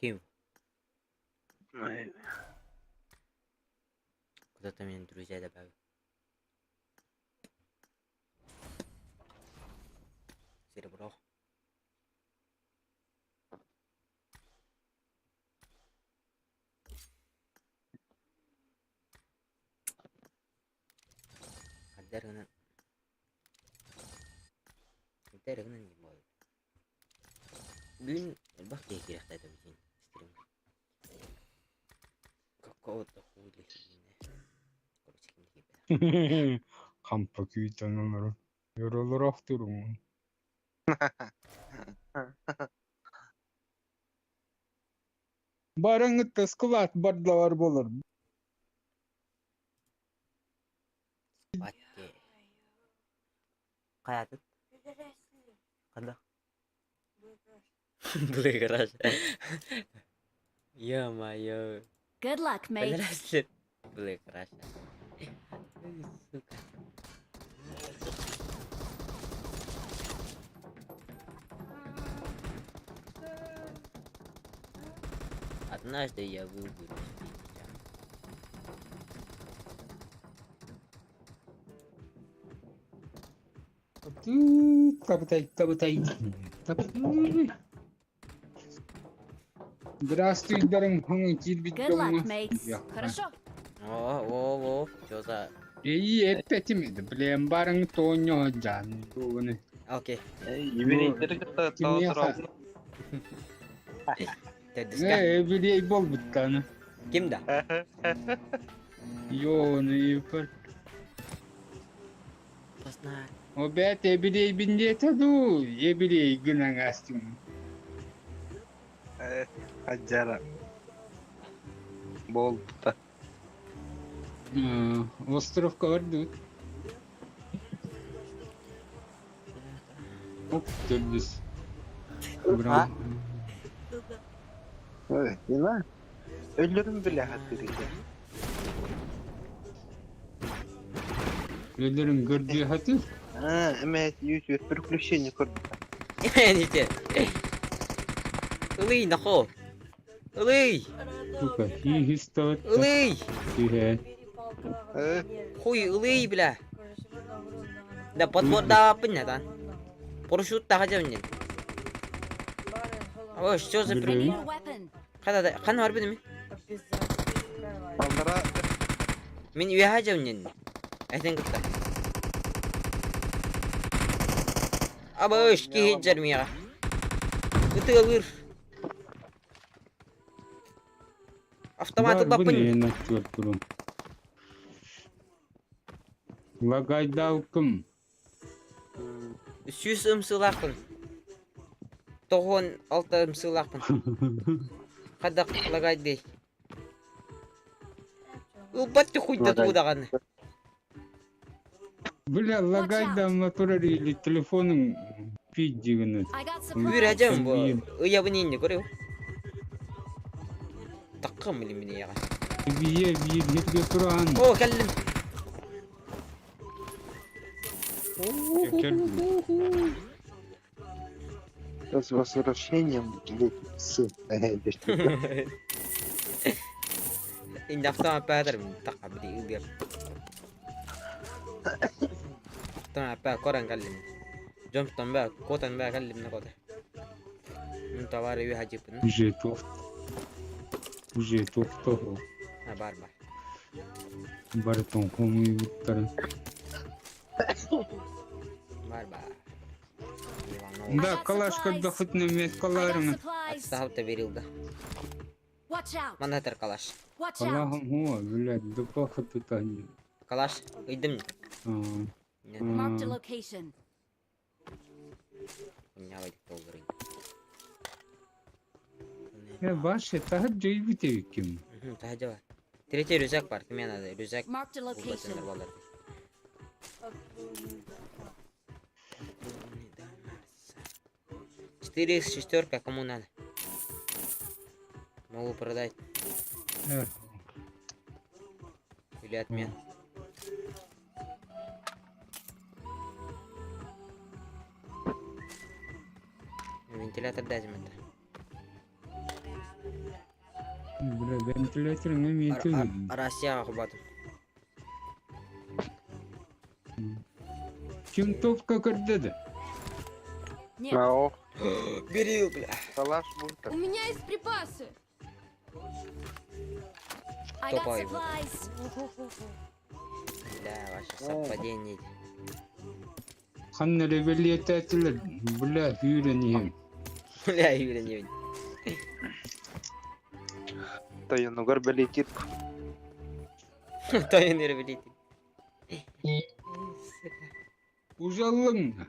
Kim? Кто-то меня друзья добавил. Серебро. Даргана. Даргана не может. Блин, бах я их это блин. Стрим. Какого-то хули. Короче, не Kampa kuytanılır. Yorularak durun. Barangıtta skılat badlar bolur. Батке. Kayatık. Kada. Beli keras. Ya mayo. Good luck, mate. Beneran beli keras. Suka. Однажды я выберусь. Табытай. Здравствуй, дарың хаңы кирбит Good luck, mates. Хорошо. О, что за... İyi etmedi. Bilem barın toño can. Bunu. Окей. Еврейлер кытта Kimliğe тауыр Тедиска. Biley bol buttanı. Kim da? Yo ne yapar? Посна. O bet biley bindi tadu. Biley gınan astım. Аджара. Болду да. Островка vardı. Hop döndüz. Bravo. Ой, не знаю. Ölürüm bile hatırıydı. Ölürün gördüğü hatır. Ha, evet, YouTube приключения көрдüm. Ните. Улый, нахо. Улый. Сука, iyi istat. Улый. Тире. Хуй, улый, бля. Да подвода понятно. Парашют тагача мне. О, что за I прикол? need a weapon. Қан бар бе неме? Балдара Мен үйе хажа үнен. Айтан кытта. Абыш, кейт жармияға. Кытыға бұр. Автоматы Bu бапын. ne naktör durum. Лагайдалкым. Сүйіс ұмсылақпын. Тоғын алты ұмсылақпын. Қадақ лагайдей. Ұлбатты хуйда туғдағаны. Бля, лагайда моторы телефонun пиддигini. I got Үйір supplies. әжем бұл. Ұябын енді көрі. Таққым білім біне яға. Viye yerge turan. О, кәлім. с возвращением с Енді автомат бәдірім. Таққа білі үлгер. Автомат бәд коран кәлім. Жомптан бәд, котан бәд кәлім не коды. Мен товары үйе хажипын. Уже тофто. Бар. Барытон комуй буттарын. Бар. Да, калашка дохытны мес I got каларың. supplies. Астағып берілді. Watch out. Манатыр калаш. Watch out. Калахым хуа, блядь, допахы тутань. Калаш, үйдім. Marked a location. Нявайды толдырын. Ya başı tahır joy bitevi kim? Тахаджа бар. Третий рюкзак бар. Кеме надо? Рюкзак. Marked a Бұл location. бәтендер балар. Четыре из шестерка, кому надо? Могу продать. Билет мен. Вентилятор дәзім әді. Бля, вентиляторың мен төгілді. Россияға құбадым. Кім топқа кірдеді? Нет, Ау, Берил, бля. калаш будет. у меня есть припасы. I got Топай. supplies. Бля, ваше совпадение. Қанна ребелиет әтілер. Бля, үйренейім. Бля, Юля, не видит. Тайынугар белетит. Тайын ербелейді. Ужалың.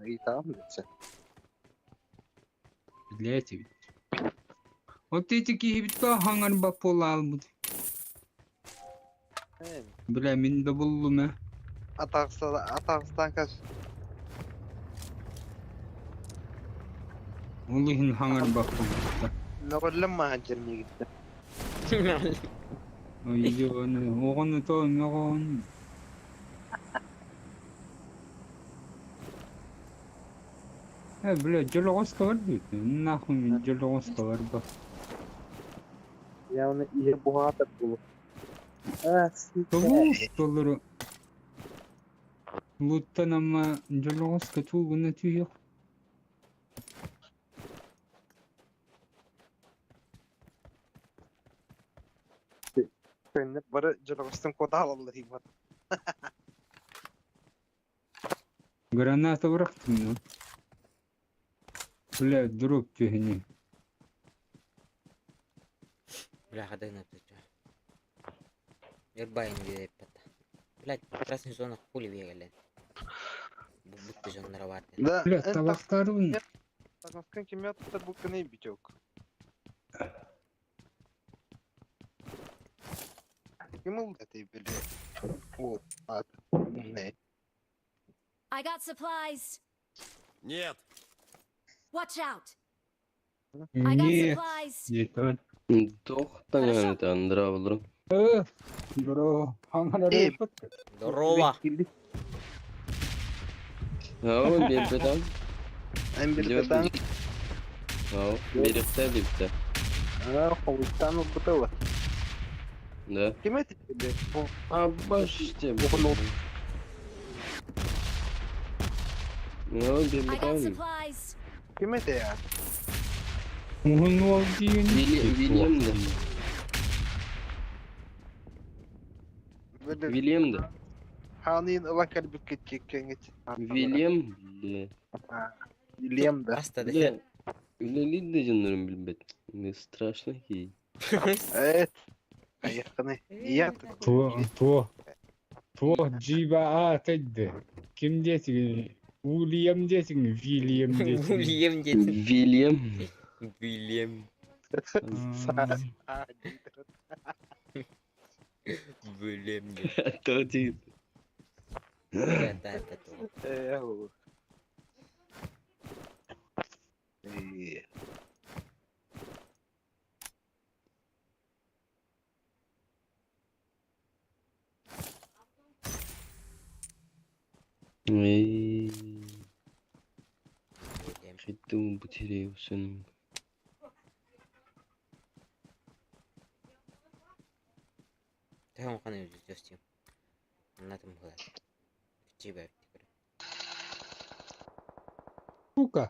И там лице. Блять. Вот эти кибитка ханган бапола алмыды. Бля, мен де болдым, ә. Атағыстан кәс. Олығын ханган бапола. Нөғілім ма жерме кетті. Ойды оны, оғаны тоғын, оғаны. Бля, жолығысқа бар дейді. Нахуй мен жолығысқа бар ба. Яғни ihe бұғатыр бұл. Тобуыс толыры. Луттан ама жолығысқа туғына түйек. Көніп бары жылығыстың кода алылыр егер. Граната бырақтым, ну. Бля, дроп түйіне. Бля, ходай на плечо. Ербайын бейіп бәтті. Блядь, красный зона хули вегалі. Будто жонлары бар. Да, Бля, табақтарын. Тағасқан кеме атықтар бұл кіне бітек. Кем ол дәтей біле? О, ат. Не. I got supplies. Нет. Watch out. I got Не, supplies. жетен. Тоқтаңа андыра болырым. Бро, хаңар арайпыт. Здорово. Ау, бепетам. Ән білбетан. Ау, беректе бепте. Қолыстан ол бұтылы. Да. Кем әтіп біле? Аббаш işte. Ау, I got бепетам. supplies. Кем әті я? Мұғын ол дейін. William'dı. Біле. William'dı. Ханин ұла кәлбік кеткен кет. William. William'dı. Hasta Бля, de. Üleli de canlarım bilbet. Ne страшно ki. Evet. Ayıqını. İyi attık. Туа, джиба атайды. Кім десің? Уильям десің, Вильям десің. William дедің. William. William. William дедің. Тоти. Это то. Эу. Эй. William. Хитум потерялся. Тәғым қаны өзі жостим. Анатым бұлар. Жиба өтті. Сука.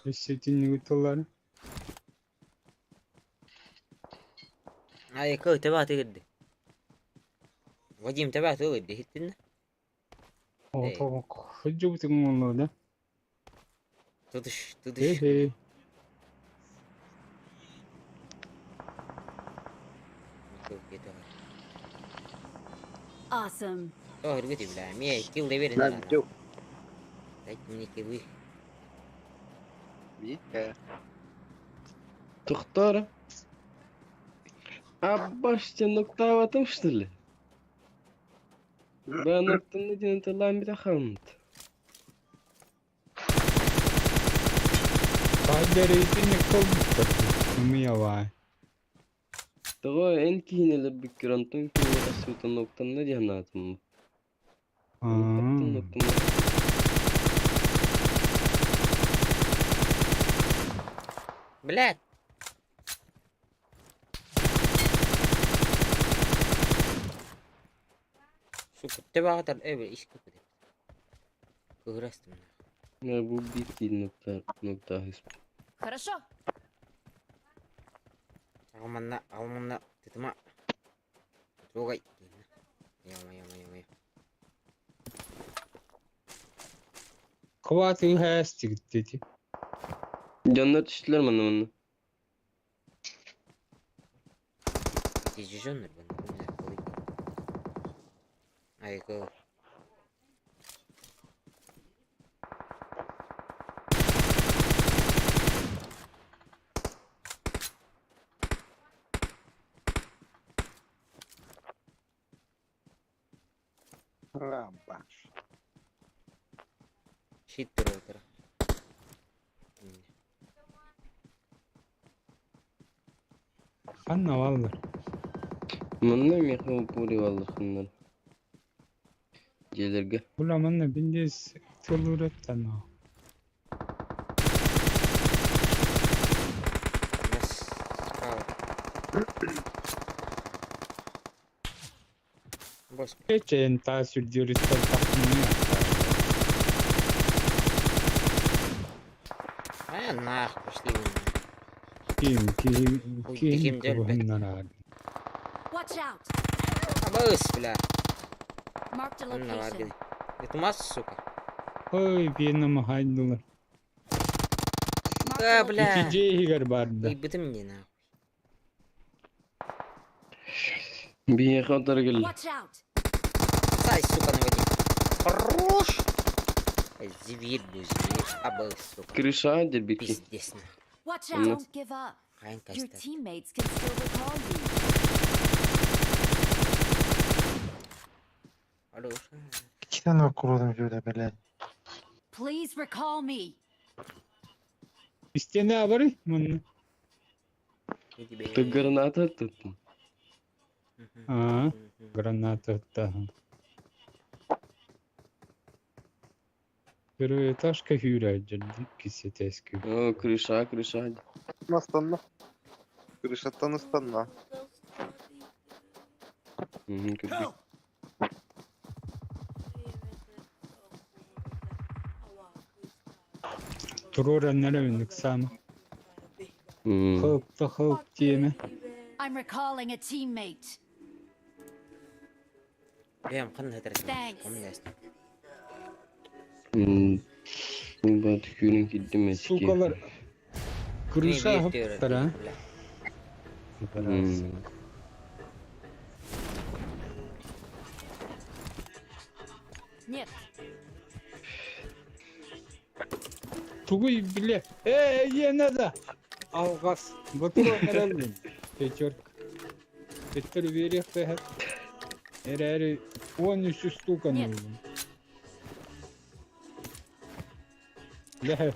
Эсетинни уталары. Ай, кau табаты гыдды. Вадим табаты гыдды хиттин. Хыджубутың олы, да? Тудыш. Хе-хе. Awesome. О, ребята, бля, мне килл доверен. Дайте мне киллы. Вика. Тоқтар. Аббаш, тебя ноктаватым, что ли? Ben noktanın dicinin tırlan bir akılmıt. Kaderiydi ne kolmuştur. Kimi yavay. Dago en kihineler bükürantın kimle kasıtan noktanın dicinin atımı. Noktanın noktanın. Блядь. Сука, ты багатар iş kapı. Kıvrastım. Ya bu bitti nokta his. Хорошо. Almanla tıtıma. Трогай. Ё-моё. Kıvatı hastik dedi. Canlar çeşitler bana. Тяжёлый был. Ай, go. Щит роутера. Kanna vallar. Manna mı yakın puri vallahi. Gelirge. Bulamanla bindiz tulurattan o. Нас справа. Босс, Geçen tasir diyoruz da takımını yapar. а нахуй пошли вы. Kim Kim gel be. bunlar abi. Watch out. Босс, бля. Marked a Он на варге. location. Это масса, сука. Oy benim haydular. Marked Да, a location. бля. İki ceyhigar vardı. Ебать мне нахуй. Bir yakadar gel. Watch out. Сай, сука, наводи. Хорош! Зверь, зверь. А босс, сука. Крыша дербики. Пиздец, нахуй. Watch out. Нет. Don't give up. Хайн Your кастет. teammates can still recall you. Хорош. İki tane kurudum şöyle böyle. Please recall me. İşte ne var? Bunun. Я тебе... Ты граната тут. Aa, granata da. Bir taşka hüracın ikisi teski. О, крыша. Настанна. Крышата настанна. Köpek. Turora nereye sana? Hıp diye mi? I'm recalling a teammate. بيهم خلنا هترك. Thanks. خلنا يست. Ben tükürün gittim eski. Sukalar. Kırışa Не hıp верь, tara. бля. Нет. Tuguy bile. Yine de. Algas. Baturo nerelin? Geçer. Better veriyek de hep. Her 13 stukan Нет. oldum. Ne?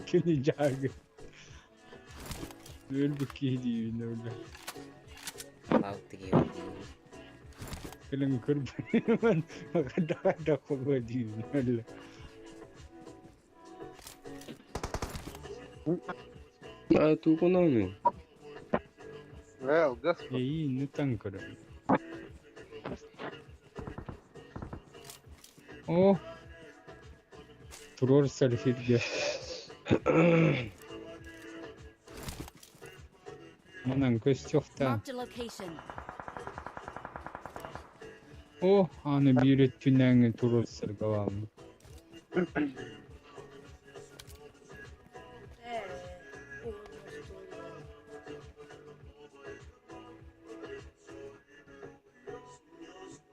Kini cagı. Öldük ki değil öyle. Лаут тыгы. Kılın kırpın. Daha kova değil öyle. А tu kona mı? Gaz. İyi ne tankırı. Oh. Turor sarfirge. Manan göz çok da. Marked a location. Oh, anı bir ettiğinden turor sarga var mı?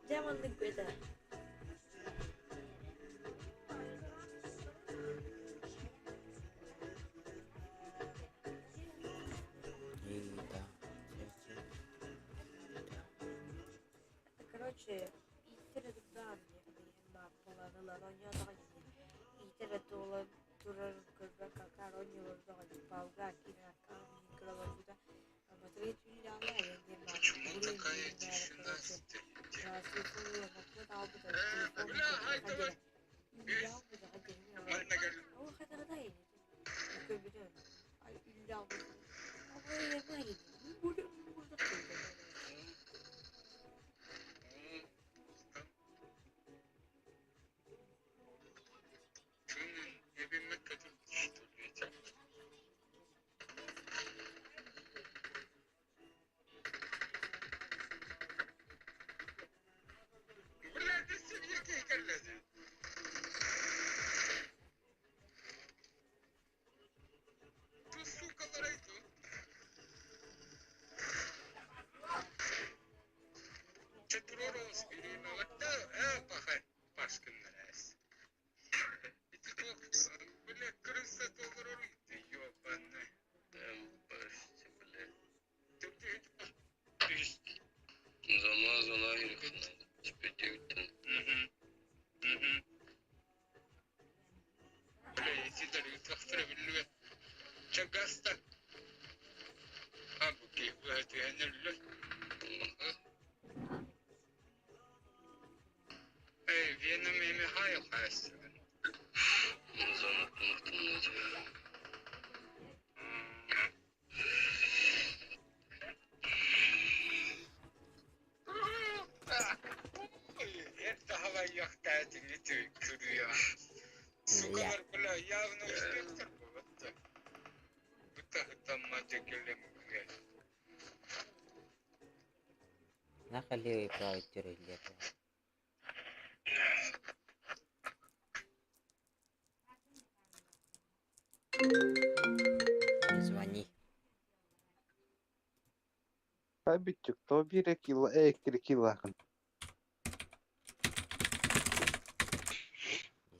Diamond liquid. Короче, olan oynuyordu. İnternette olan durar kızlar kakar oynuyordu. Pavga kirar kanun kralı burada. Ama trade dünyanın her yerinde var. Buraya gidiyorlar. Rahatsız oluyor. Bakıyor da aldı da. Hadi. İlla bu da hadi. Ama kadar da iyi. Göbürüm. Ay illa bu. Ama yemeği. Burada koydum. Nakaliw iprawit yun po. Звони. Tabii to 1 kilo kilo.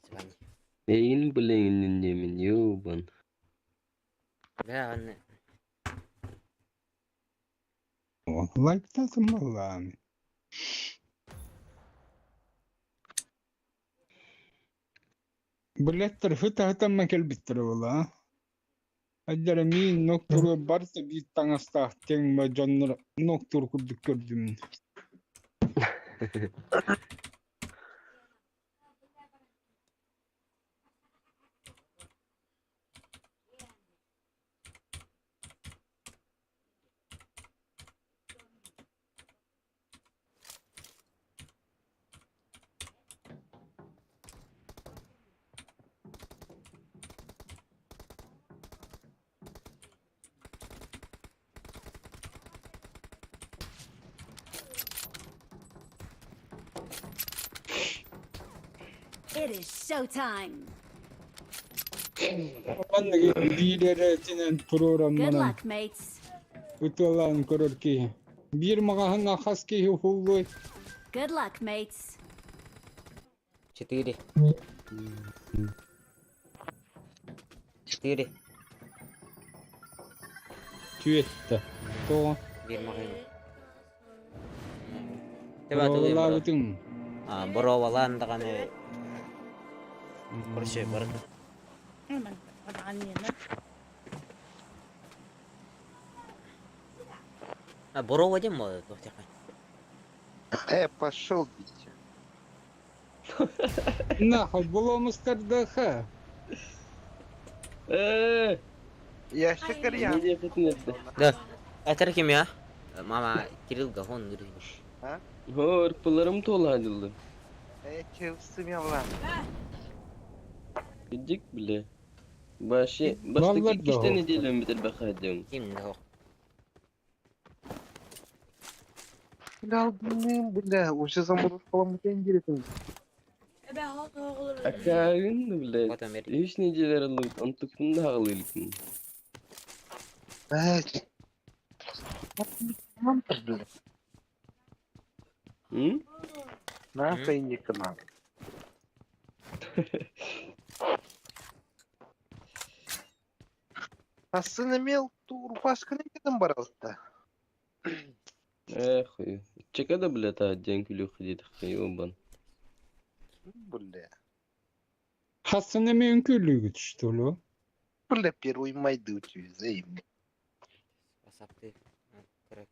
Звони. Neyin bileyinin yemin yoban. Да, он... Like'tasın vallahi. Bilettir hıta makel valla. Acaba min nokturu barsa bir tanasta tengme canlı noktur kurduk gördüm. It is showtime. Bandagi bidere tinen Good programlara luck, mates. utulan koror ki. Bir magahanga khas ki hulloy. Good luck, mates. 4. 4. Tüyette. To. Bir makin. Diba ito yung Wala bro? bitung. Borowalan ta kami. Kursi, barang. Hemen anneanne. Borowa dyan mo. Пошел бить. Nahal bulamız kardeşe. Я шикаря. Ne diye fitnetti? Da. Eter kim ya? Mama Kiril gahon gırıymış. Ho ırkpılarım toladıldı. Çevsim yalan. Gıcık bile. Baştaki Vallahi iki da tane o. diyelim bir de bakayım. Kim de o? Бля, уже заморозил поломутен директом. Ben halk olur. Akağın da bile. Foto ver. Hiç neceler alıp antıkın da ağlıyordum. Hı? Нахуй не канал. Aslında mel tur başka ne kadar baralta? Хуй. Чека да бля та ден кулю ходит, yoban. Бля. Hasan eme önkürlüğü düştü oğlum. Böyle bir uymaydı uçuyuz. Basaptı. Kırak.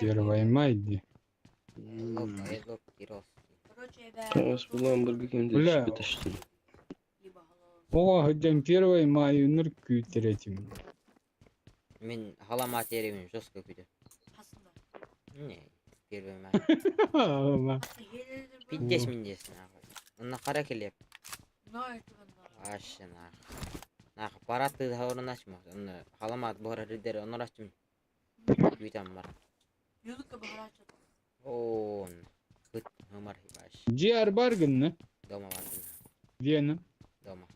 Первойmaydı. Aylok giros. Короче, да. Kankas bu Lamborghini kendi Бля. çıkı taştı. Либо голова. Oğa hıcan Первойmayı kütüretim. Men halama terimim josko küdü. Aslında. Ne? Первый май. Allah. Aslında gelelim. Piddes mindesin abi. Onunla kara kelep. Ne yaptın? Aşına. Nah paratı da onu açma. Onu halamat bu ara rider onu açım. Büyüten var. Yıllık baharat çatı. Oo. Hıt hımar baş. Ciğer bargın mı? Doma var. Diyelim. Doma.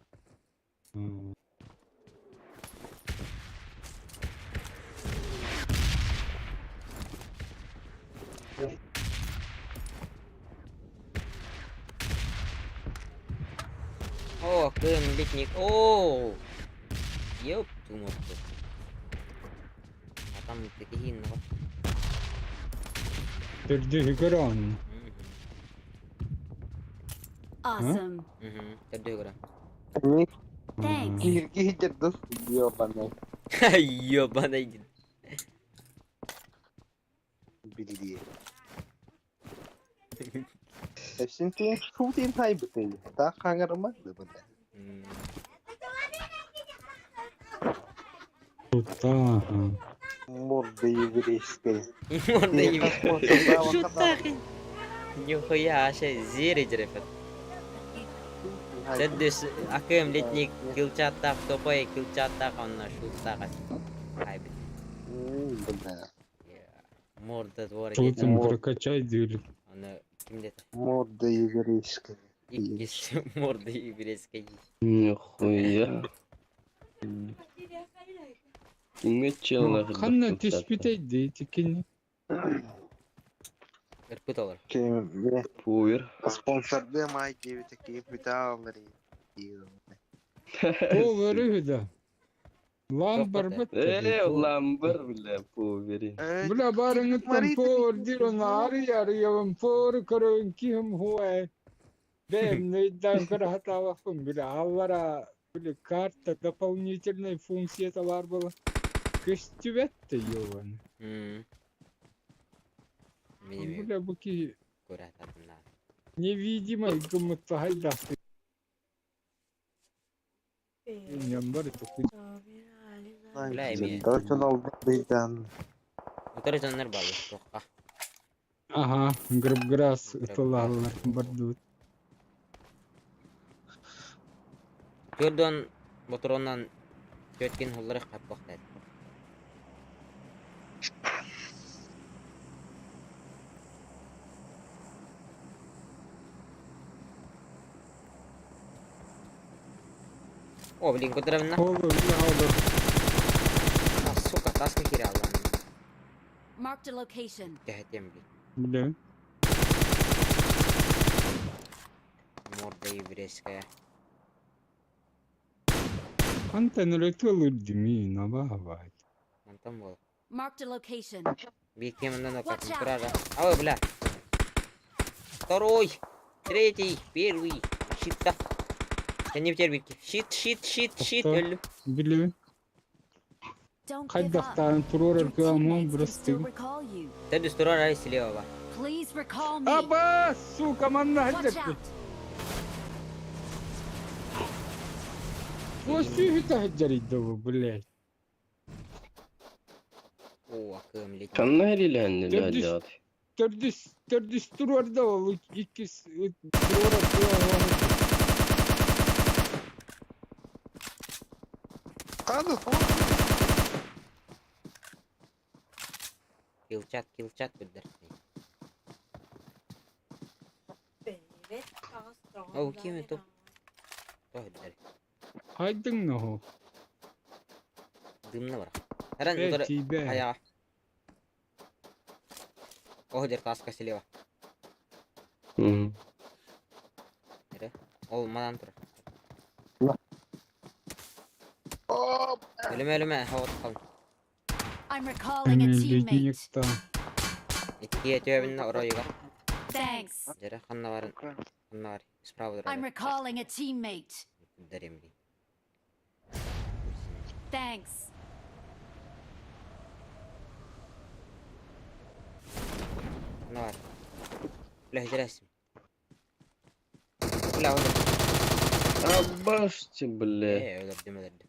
О, летник. О! Ёп, ты мой. А там такие ну. Türdü hükeran. Awesome. Terus juga. Thanks. İlgi hiç diyor bana. Iya, bana ini. Bildiği. Şimdi shooting type değil. Daha kangaramadı bu da. Tuta. Mordayı bir eski. Можно и Что Что так? Нихуя, аж зири jerepet. Sedus akem letnik kilcatak topoy kilcatak ona şutta kaç. Kaybet. Benar. Ya. Morda doğru Tutun geçen. bırakacay diyelim. Onu kimde? Mordayı bir eski. İkisi morda bir eski. Nihуя. Kimge çalına Kanla tespit eddi tikini. Irkut olur. Kim Puir. sponsor bir may gibi tekip bir daha alır. O verü da. Lan barbet. Lamber bile puiri. Bula barın ıttan por diron arı yavan por karın kim huwa. Dem neyden kara hata vakfım bile Allara bile karta дополнительной функции var была. Костювет-то ёван. Benim Бля, bu ki kurat adımlar. невидимый гомото хайдахты. Нямбар это Dörtün oldu birden. Motor canlar bağlı. Toqa. Ага, грабграс ытылалар бардут. Gördün motorundan götkin hulları kapaktadı. О, блин, куда равна? Olur, olur. А, сука, таска кири Allah'ım. Marked a location. Cehetem блин. Бля. Морда еврейская. Антен ретелу дими на бавай. Вон там был. Marked a location. Бикем на как Watch out. курага. Ой, бля. Второй. Третий. Первый. Щита. Я не в тербитке. Щит. Öldüm. Bile. Don't give up. Kaydaktan turur Your arkamı teammates can burası. still recall you. Ты дустурор ай слева. Please recall me. Аба, сука, манна Watch хадjakты. out. После это хаджаридо bu, блядь. О, акым летит. Kanla herilendi Dördüş. hadi. Tördüs turur da ol. İkisi turur arkamı. Kaldı. Килчат bildir. Evet. Ağız О, kim itu? Toh bildir. Haydın ne ho? Dımna var. Herhan motor Tibe. ayağa. Oh, der taska слева. Hı. Nere? Olmadan dur. Ölüme hava tutalım. I'm recalling a teammate. Ледникта. İkiye tövbinle oraya yukarı. Thanks. Jere kanla varın. Bunlar справа I'm durlar. recalling a teammate. Дарем блин. Thanks. Bunlar. Bля, здрасте. Bля, öldüm. Abbaşçı bile. Öldürdüm öldürdüm.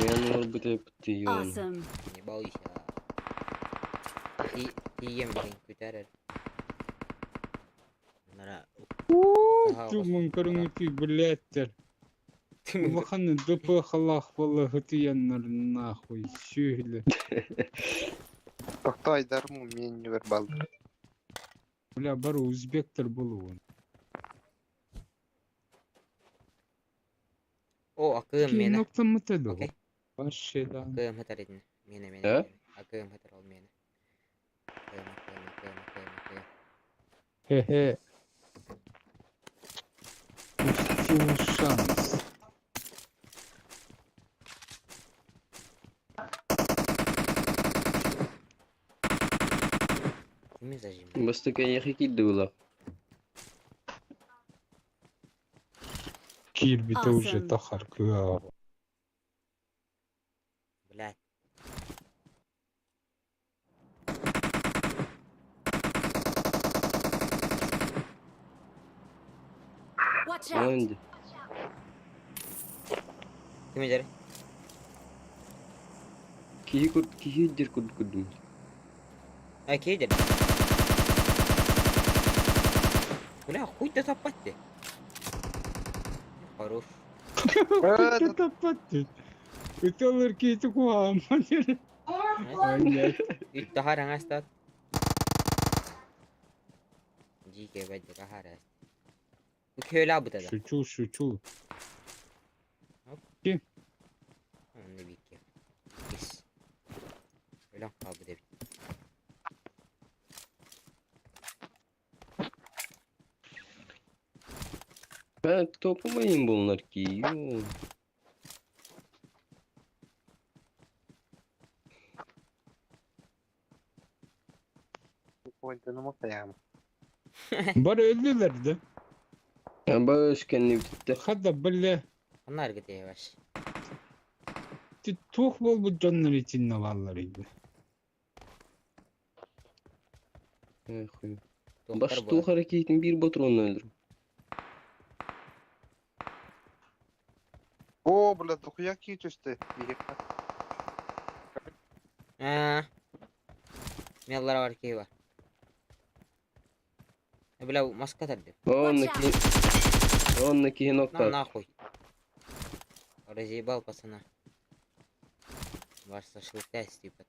Yanıyor bir de bitiyor. Awesome. Не бойся. Тием блин, күтәрер. Bunlara Ты мункарыңки блядтер. Ваханы ДП халах вала хытыяннар нахуй сүйли. Тохта Айдарму мен не балды. Бля, бар узбектер болуун. O akığım meni. Nokta mı tadı? Okey. Baş şeyden. Akığım hatar edin. Meni. He? Akığım hatar ol meni. Akığım. He. Устил шанс. Kimi zajim? Basta kaya kikidula. Кирби-то уже Awesome. тахар кыа. Блядь. Watch out. Önce. Kimi jari? Kihidir kudum. Okey dedim. Бля, хуй ты топать-то. Хорош. Это тапатты. Это лырки такуа манер. Ай, Üç daha rangastat. Jike bence kahara. Bu köylü abi da. шучу. Onu da bir ki. Pis. Öyle abi de. Ben toplamayayım bunlar ki. Yo. Oyununu kıyam. Бар öldüler de. Ya baş kendini bitti. Hatta böyle Onlar gidiyor yavaş. tuh bol bu canlar için ne varlarıydı. Baş tuğ hareketin bir patronunu öldürüm. О, бля, дохуя кичүстэй. Miyallar var ki var. Bля, maska tadı. Onunki На nokta. нахуй. Разъебал пацана. Ваш шашлыка стипет.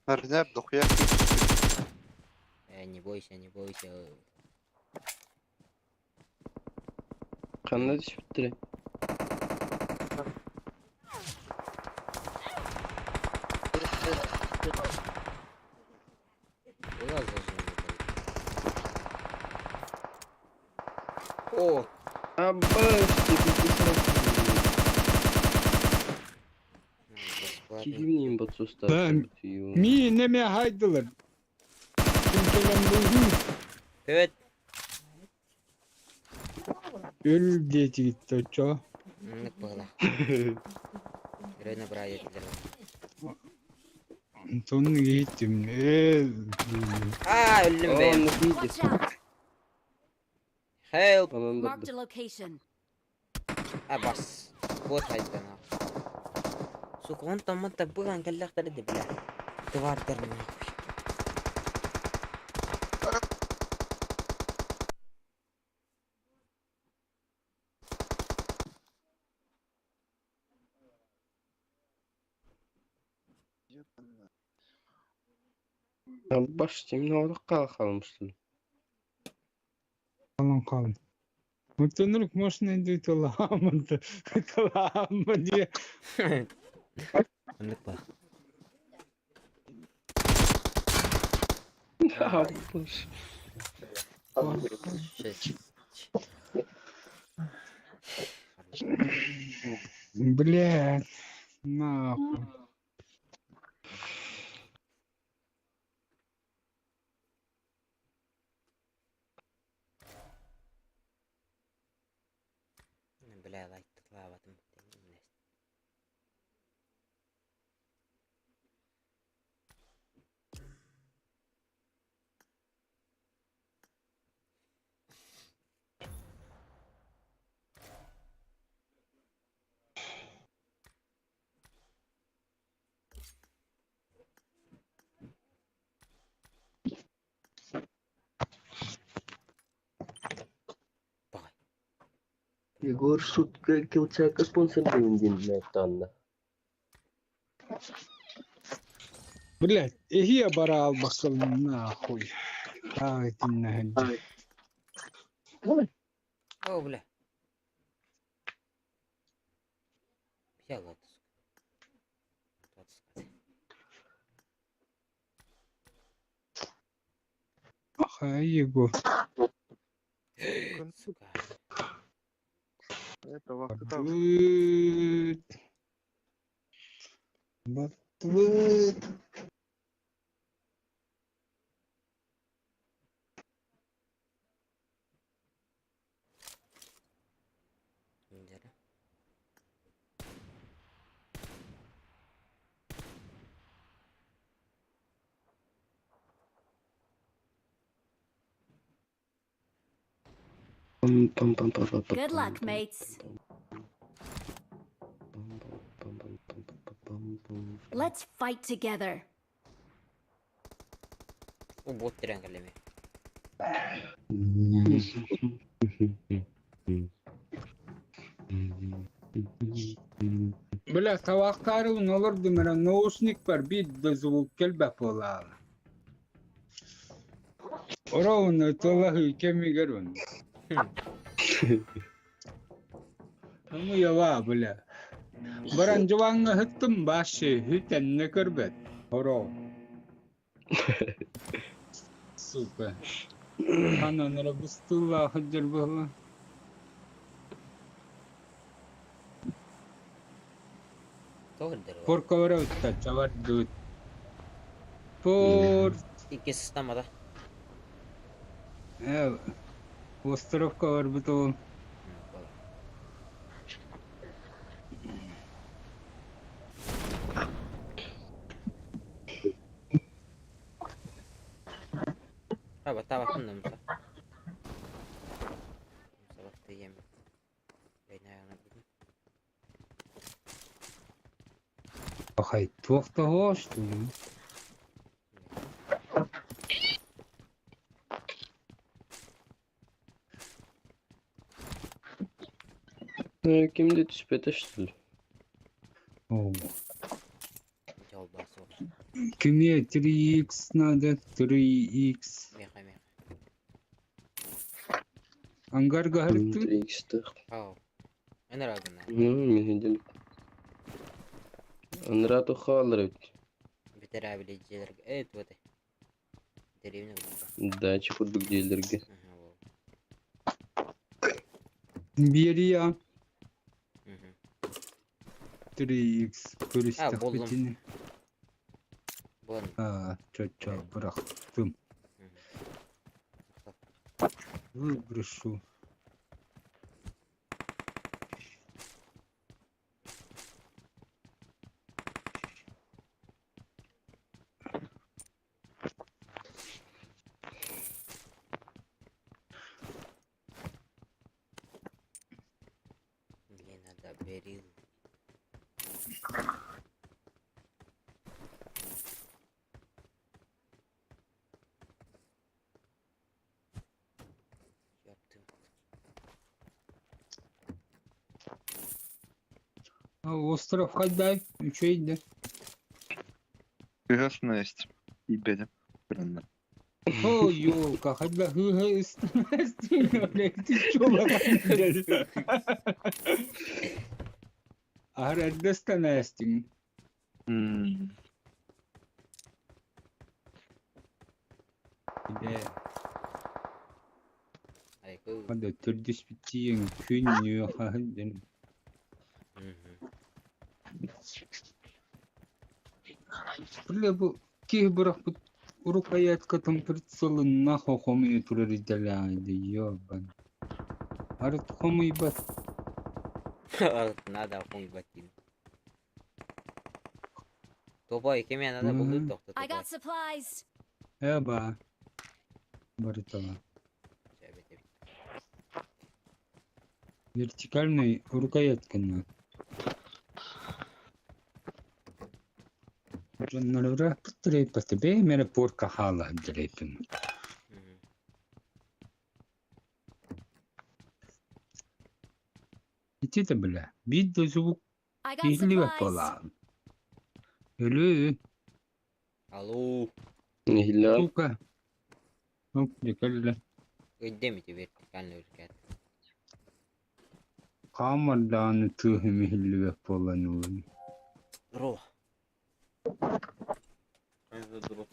Арнер, дохуя кичүстэй. Не бойся. Kanına düşüp bitti. Biraz da О, Abbaş bitti. бесплатный. Kimliğin batsosta. Ben- Mi neme haydılar. Kimselen buldum. Evet. Öl diye gitti o ço. Ne было. Реально брать это. Sonunu gittim. Öldüm be. Onunki Watch out. Help. Marked a location. Bas. Вот хайден. Сука, он там это было, он каллах тарады, бля. Тварь нахуй. Abbaş şimdi orada kalmıştın. Kalın. Mutluluk машина diye tolamdı. Tolamdı diye. Anlık bak. Abbaş. Блядь. Нахуй. Егор Шутка Килчака спонсор değindi anda. Блядь, иги бара al bakalım nahуй. Davetine hadi. О, бля. Я лотос. Ага, Егор. Сука. Это вакыт ал. Батвыт. Батвыт. Индира. Good luck, mates. Let's fight together. O bot trenkallemi. Бля, тавактары olur demire наушник var bir de звук kelbep ola. Oravunu tolahu kemiger onu. Ama yava bля. Baranjıvanı hıttım başı hüten ne kırbet. Oro. Сука. Hananlara bıstıllah hıcır bıhla. Doğrudur. Porkavara utta çavar dut. Por. İki sistemada. Evet. Островка var bu. Estaba bajando Musa. Musa baktı yemi. Beyni ayağına vurdum. Ай, тух того, что ли? Kimde tüspete что ли? О, Yol bası olur. кime 3x надо, 3x. Meha meha. Ангар говорит, 3x'te. Ау. Öner aldın lan. Мен hedin. Anrat o xalır. Biter abileciler. Evet bu da. Derevine vurdu. Дача курдук дейлерге. Aha bu. Берия Hı hı. 3x. Туристах buldum. бетini. Bu an. А, чё, бıraktım. Выброшу. Мне надо берил. Yaptım. Остров Хайдай, üçeydi. Hıhasına ist. İbedim. Fırında. О, ёлка, хотя хыга истинность, блядь, ты чё ломаешь? Арада станастин. Bir Ayıkı. hadi türdüş bitiyen gün yiyor hadi. Hı hı. Бля, bu ki bırak bu рукоятка там прицелена хохомы туриделяйди, ёбан. Арт хомы бат. Надо хуй батин. Topa ekemeyen adam buldu doktor. I got supplies. Эба. Баритала. Вертикальной рукоятка на. Жанрра потребности бе мене порка хала дрепин. Ити de bile. Bir de zubuk I got ihli ve supplies. falan. Öyle. Alo. Nihilal. Suka. Yok dikelle. Ödemedi verdik kanlı ülket. Kamardanı tığım ihli ve falan olur. Ruh. Hızlı durup.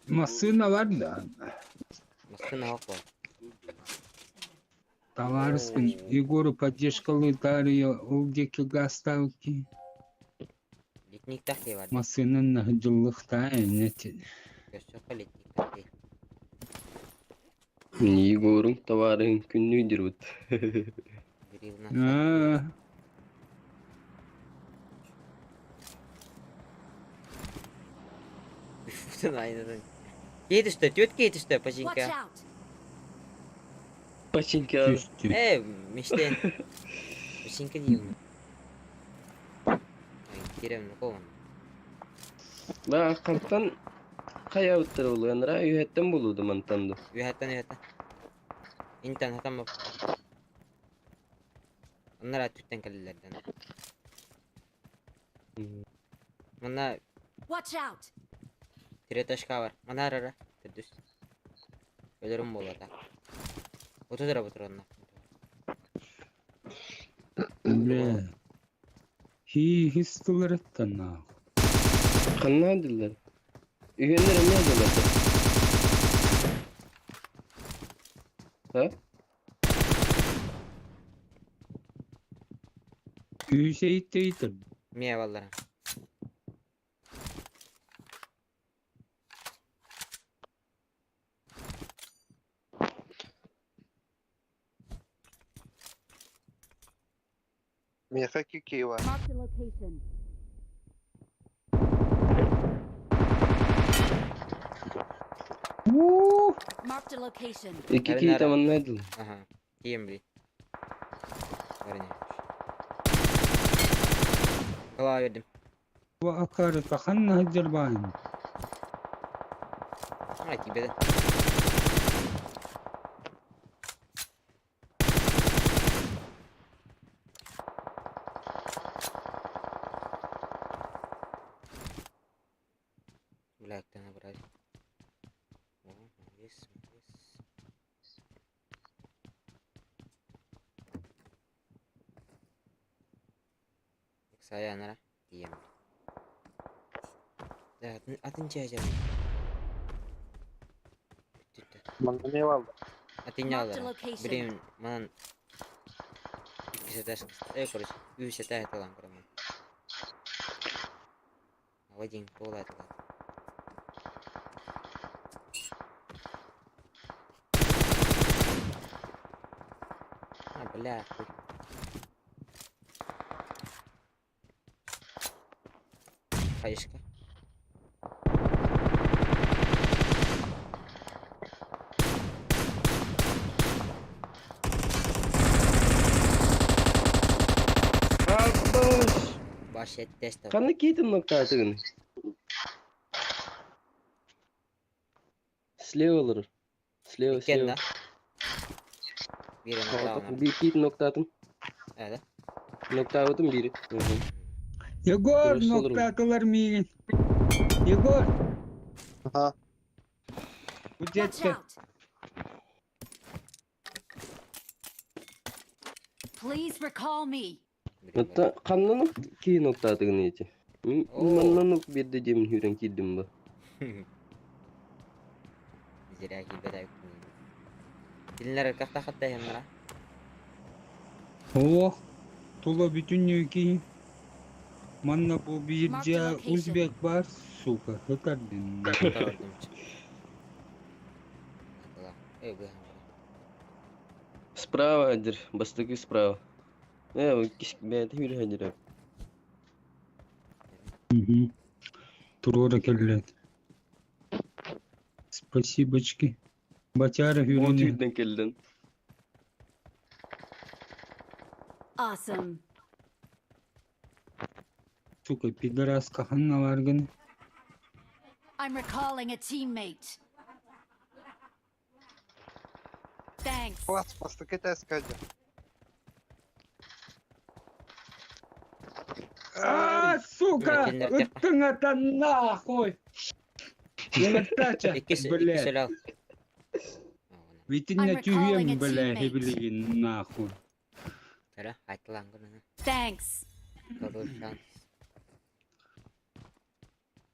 Masına var da. Mısın hak var. Tavarsın. Igor'u поддержкалы Дарья Улдеки Гаставки. Litnik taktiği var. Masının hıcılıkta netin. Göster litnik taktiği. Igor'un tavarın günlüğüdür bu. Bir yıldan sonra. Bütün aynen. Yetişti, tüt yetişti Watch paşinka. out. Paçinki abi. Küstü. Mişten. Paşinka diyeyim. Ay, giremli kovan. Ben kamptan kaya uttara oluyanlara üyetten bulurdu mantandı. Üyetten. İnten hatam bak. Onlar tütten kalilerden. Mana Watch out. tire taşka var. Mana ara. Tüdüs. Ölürüm bu arada. Otur onlar. Ble. Hi histolar ettan. Kanına diller. Üyenlere ne yazıyorlar? Ha? Hüseyin teytir. Miye vallara. Meha ki var. Marked a location. Marked a location. İki Nerede, kiyi nerede? tamam ne diller? Aha. Diyeyim bir. Var ne? Kala verdim. Ve akarı takanna hıcır bayım. Hadi beden. Black'tan bırak. Oh, yes. Saya nara diyeyim. Ya atınca acaba. Bitti. Bana ne var? Atınca Marked a alırım. location. Bileyim man. İkisi de koruş. Üyse de olan kuramam. Вадим, полай туда. Бля, хуй. Хаишка. Akbaş. Baş et test. Kanı kiydin nokta atığını. Slave olur. Slave. Kenna. Bir yana daha Bir kiydin nokta atın. Evet. Nokta atın biri. Yegor Burası olur mu? nokta akılar miyim? Yegor. Aha. Bu Watch cette. out. Please recall me. Hatta kanlanıp ki nokta atığını içi. Oo. Manlanıp bir de cemin hüren kiydim bu. Zira ki bedel. Dinler kafta hatta yanlara. Oh. Tula bütün yükü. Manna bu bir Mark the ca location. Uzbek var. Suka. Hıkar din. Справа адыр, бастыгы справа. Кишк бәді hür hadir abi. Турора келлет. Спасибочки. Бачара От hürene. hürden keldin. Awesome. Сука, пидораска ханна варган. I'm recalling a teammate. Bastı ketes kaydı. Сука, Киндер тек. ыттың-ата нахуй. Еліктача, İki блядь. söyle al. Витинне I'm recalling түйем, a бля, teammate. хебілеген нахуй. Söyle haytlan gününü. Thanks. Kalır şans.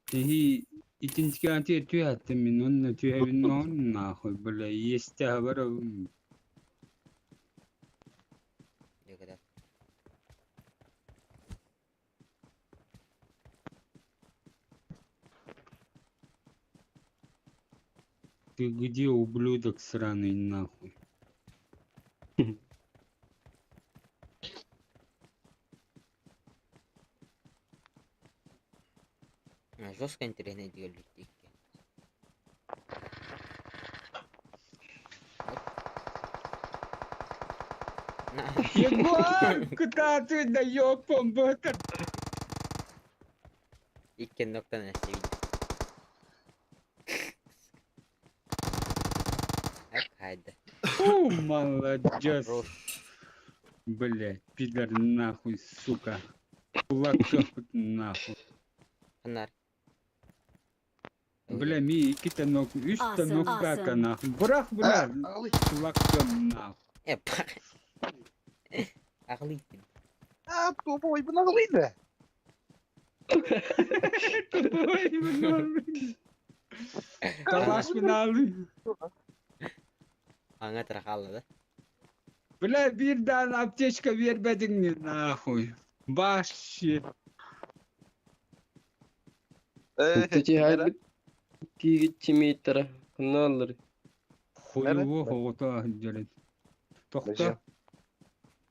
Тихи, итинчиканти түйәтті мен, онны түйәбін он нахуй, бля, есте хабара. Ne kadar. Ты где, ублюдок сраный, нахуй? Жестко интересно делать. Егор, куда ты да ёпом бытер? İlk nokta ne sevdim. Hep haydi. Молодец. Хорош. Блядь, пидор нахуй, сука. Кулаков нахуй. Bunlar. Бля, ми икита ног, üç Awesome, tane noktaka awesome. нахуй. Bırak bırak. Kulaktan nahуй. Hep. Akıllıydım. Topu oybun ağlıydı. Kalaş mı nalıyım? Bana tırakalı da. Bля, bir tane apteçka vermedin mi nahуй? Baş yer. Тече хайбит тиги чимиттара. Каналлар. Хуево хоғыта жарайды. Тоқта.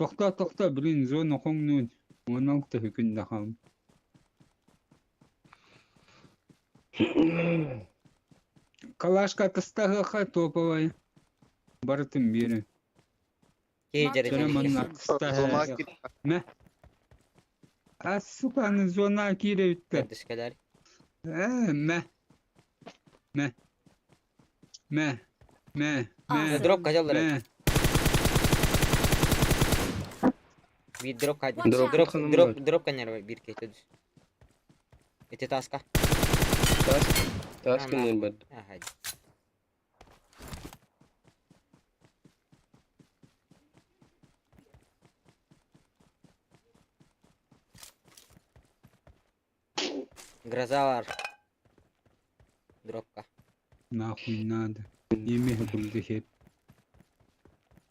Бәжем. Тоқта, блин, зона қоңнуын. Оның та хүкінде қалым. Калашка тыстағы топовай. Барытым бері. Gece Сәлеманна recep. Zona тыстағы. git. Мә. А, суканы зона кирейтті. Kardeşkeler. Мә. Awesome. Drop kaçalım. Мә. Bir drop kaç. Watch out. Drop kaçar bir kez düz. Ete taska. Тас кенен бар. Ha hadi. Гроза var. Dropka. Нахуй надо. Еме бұлды хеп.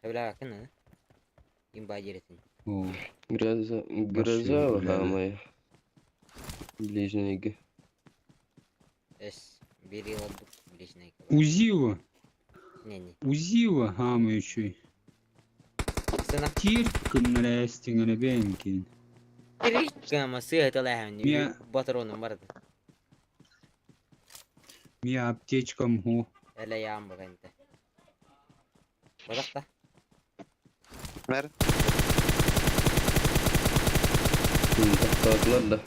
Öyle bakın ha. İmba yeresin. О. Гроза хамая. Ближнеги. Es. Bir yıl oldu. Bilişine. Узила. Ne. Узила хамающий. Sana Тиркін рәстіңіне бәнкен. ama sığıtı lan. Ya. Patronum vardı. Ми аптечкам ху. Öyle yağım bakın da. Bırak da. Mer. Тактатлар да.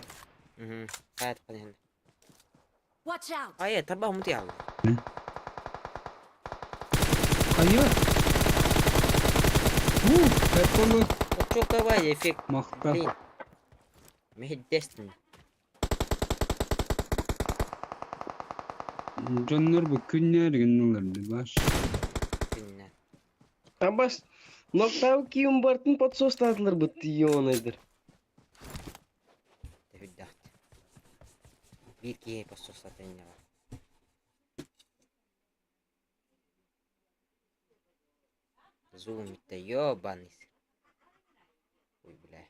Hı. Hayat kanalında. Watch out. Hayır tabi Umut ya. Қайыр? Hep olur. Çok da var efekt. Мақта. Блин. Mühiddestin. Жаннар бұл күннерген оларды баш. Günler. Абас ноктау кийим бартын подсостатлар бутты йонайдыр. Mühiddat. Bir iki pasos zaten ne var. Zoom bitti. Yobanis. Uy bile.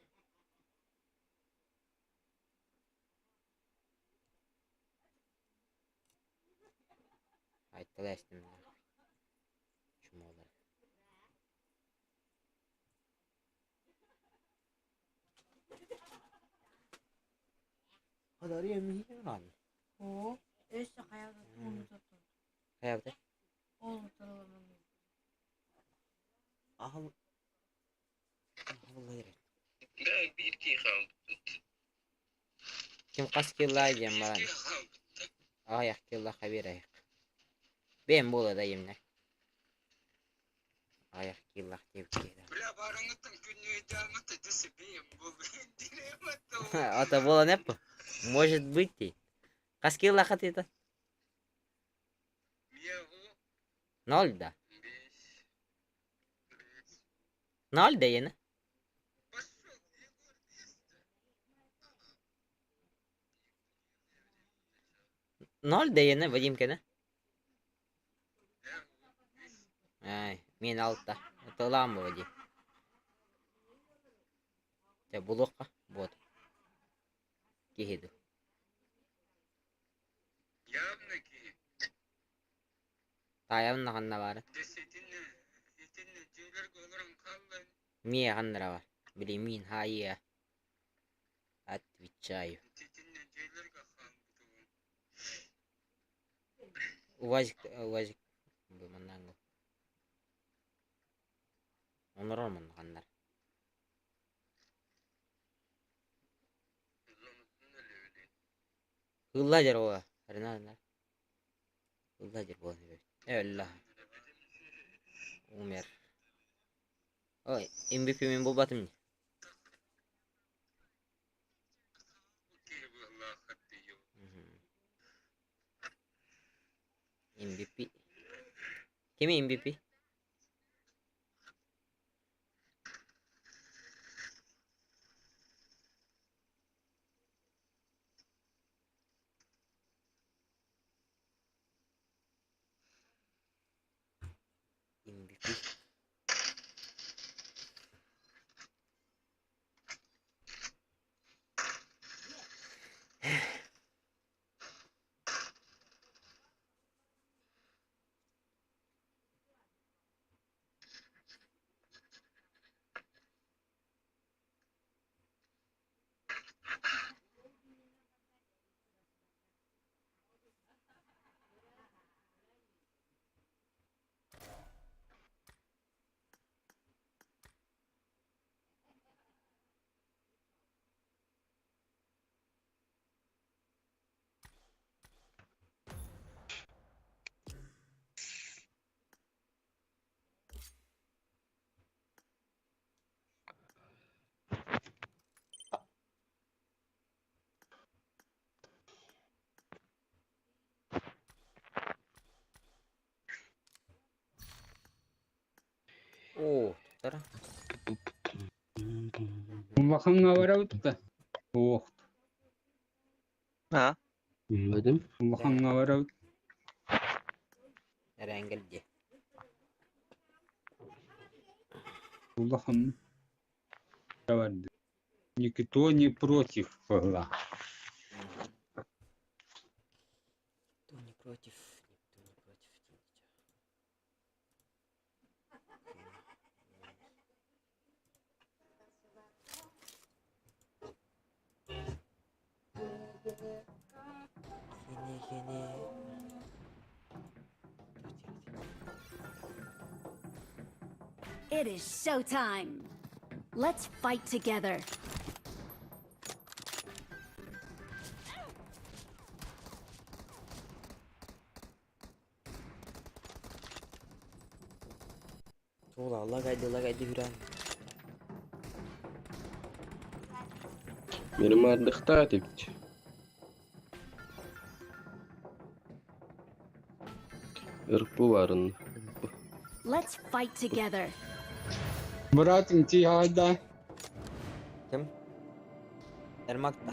Haydi lestim. Şuma olarak. Kadar yemeği lan. O. İşte hayatı onu tutun. Hayatı. Oğlum tanılamam. Ahıl. Vallahi. Bir iki kaldı. Kim kaç killa yiyeceğim bana? Ayak killa habir ayak. Ben bu da yemler. Ayak yıllar tebrik Бля, барыңыттың күніне дамыты түсіпейім. Бұл дилемматы Ата bola ne bu? Может быть değil. Kaç yıllar kat edin? Ne oldu da? Ne oldu yine? Ne oldu yine Vadimkene? Ay, men altta. Atılan mı Vadim? Ya bulukka. Вот. Gihidu. Явно ки. Tayavın kanına var. Десетіне жейлерге оларың қалын. Мия каннара бар. Били мин хайя. Отвечаю. Тетіне жейлерге қан бұтуын. Uvazик. Bu mandango. Onlar olmadı kanlar. Hılladır o. Renallar. Hılladır bu. Allah. Umer. Oy, MVP min bu batım. MVP. Kimi MVP? MVP. Oo, tara. Bakın avara utta. Oh. Ha? Bilmedim. Bakın avara ut. Rengelci. Bakın. Vardı. Никто не против была. Никто не против. Никто не против. Yine. It is showtime. Let's fight together. Tuğla Allah kaydı bir an. Benim ardıkta tepki. Irk bu varın. Let's fight together. Murat intihada. Kim? Ermak'ta.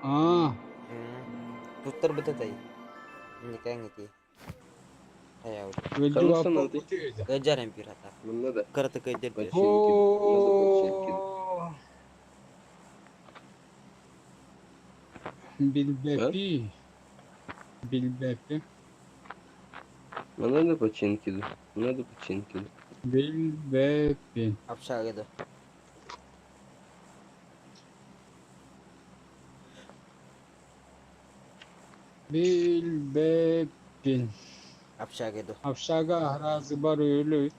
Aa. Tuttur betul tadi. Ini kayak gitu. Kayak udah. Öldü Kalırsan vapur hadi. kutuyordu. Kejar yang pirata. Bunda da. Kartı kejar dia. Başın gibi. Nasıl başın gibi. Oo. Bilbepi. Bilbepi. Bana da başın gibi. Bana da başın gibi. Bilbepi. Apsa gitu. Bilbepi. Apsa gitu. Afşaga arazı var öyle.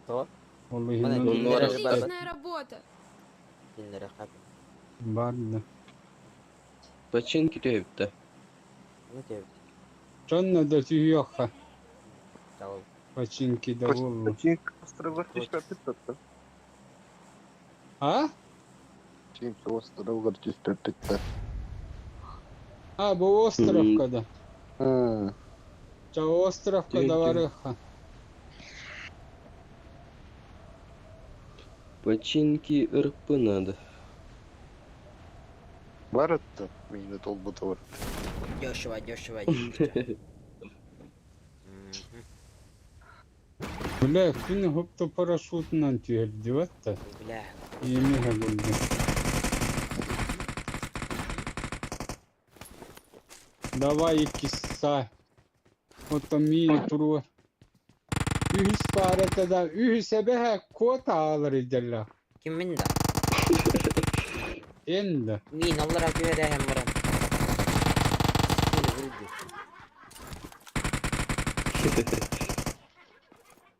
Tuh. Vallahi Bana inanılmaz. dinlere Отличная barbat. работа. Dinlere kapı. Vardı. Başın gibi evde. Ne diyor? Canla da tüy yok ha. Tamam. Починки да волла. Почему острова тишка питтатта? А? Почему острова тишка питта? А, bu островкада. Hı. Ça островкада Тюнь-тюнь. варыха. Починки РП надо. Var hatta. Yine dolbuda var. Дешево, дешево, дешево. Бля, күні хопты парашютынан түйелді ватта. Бля, Емеге болды. Давай ikisi. Otomini turu. Ühüs parete da ühüse behe kota alır idella. kim min da? Endi. Min Allah güvede hem varam.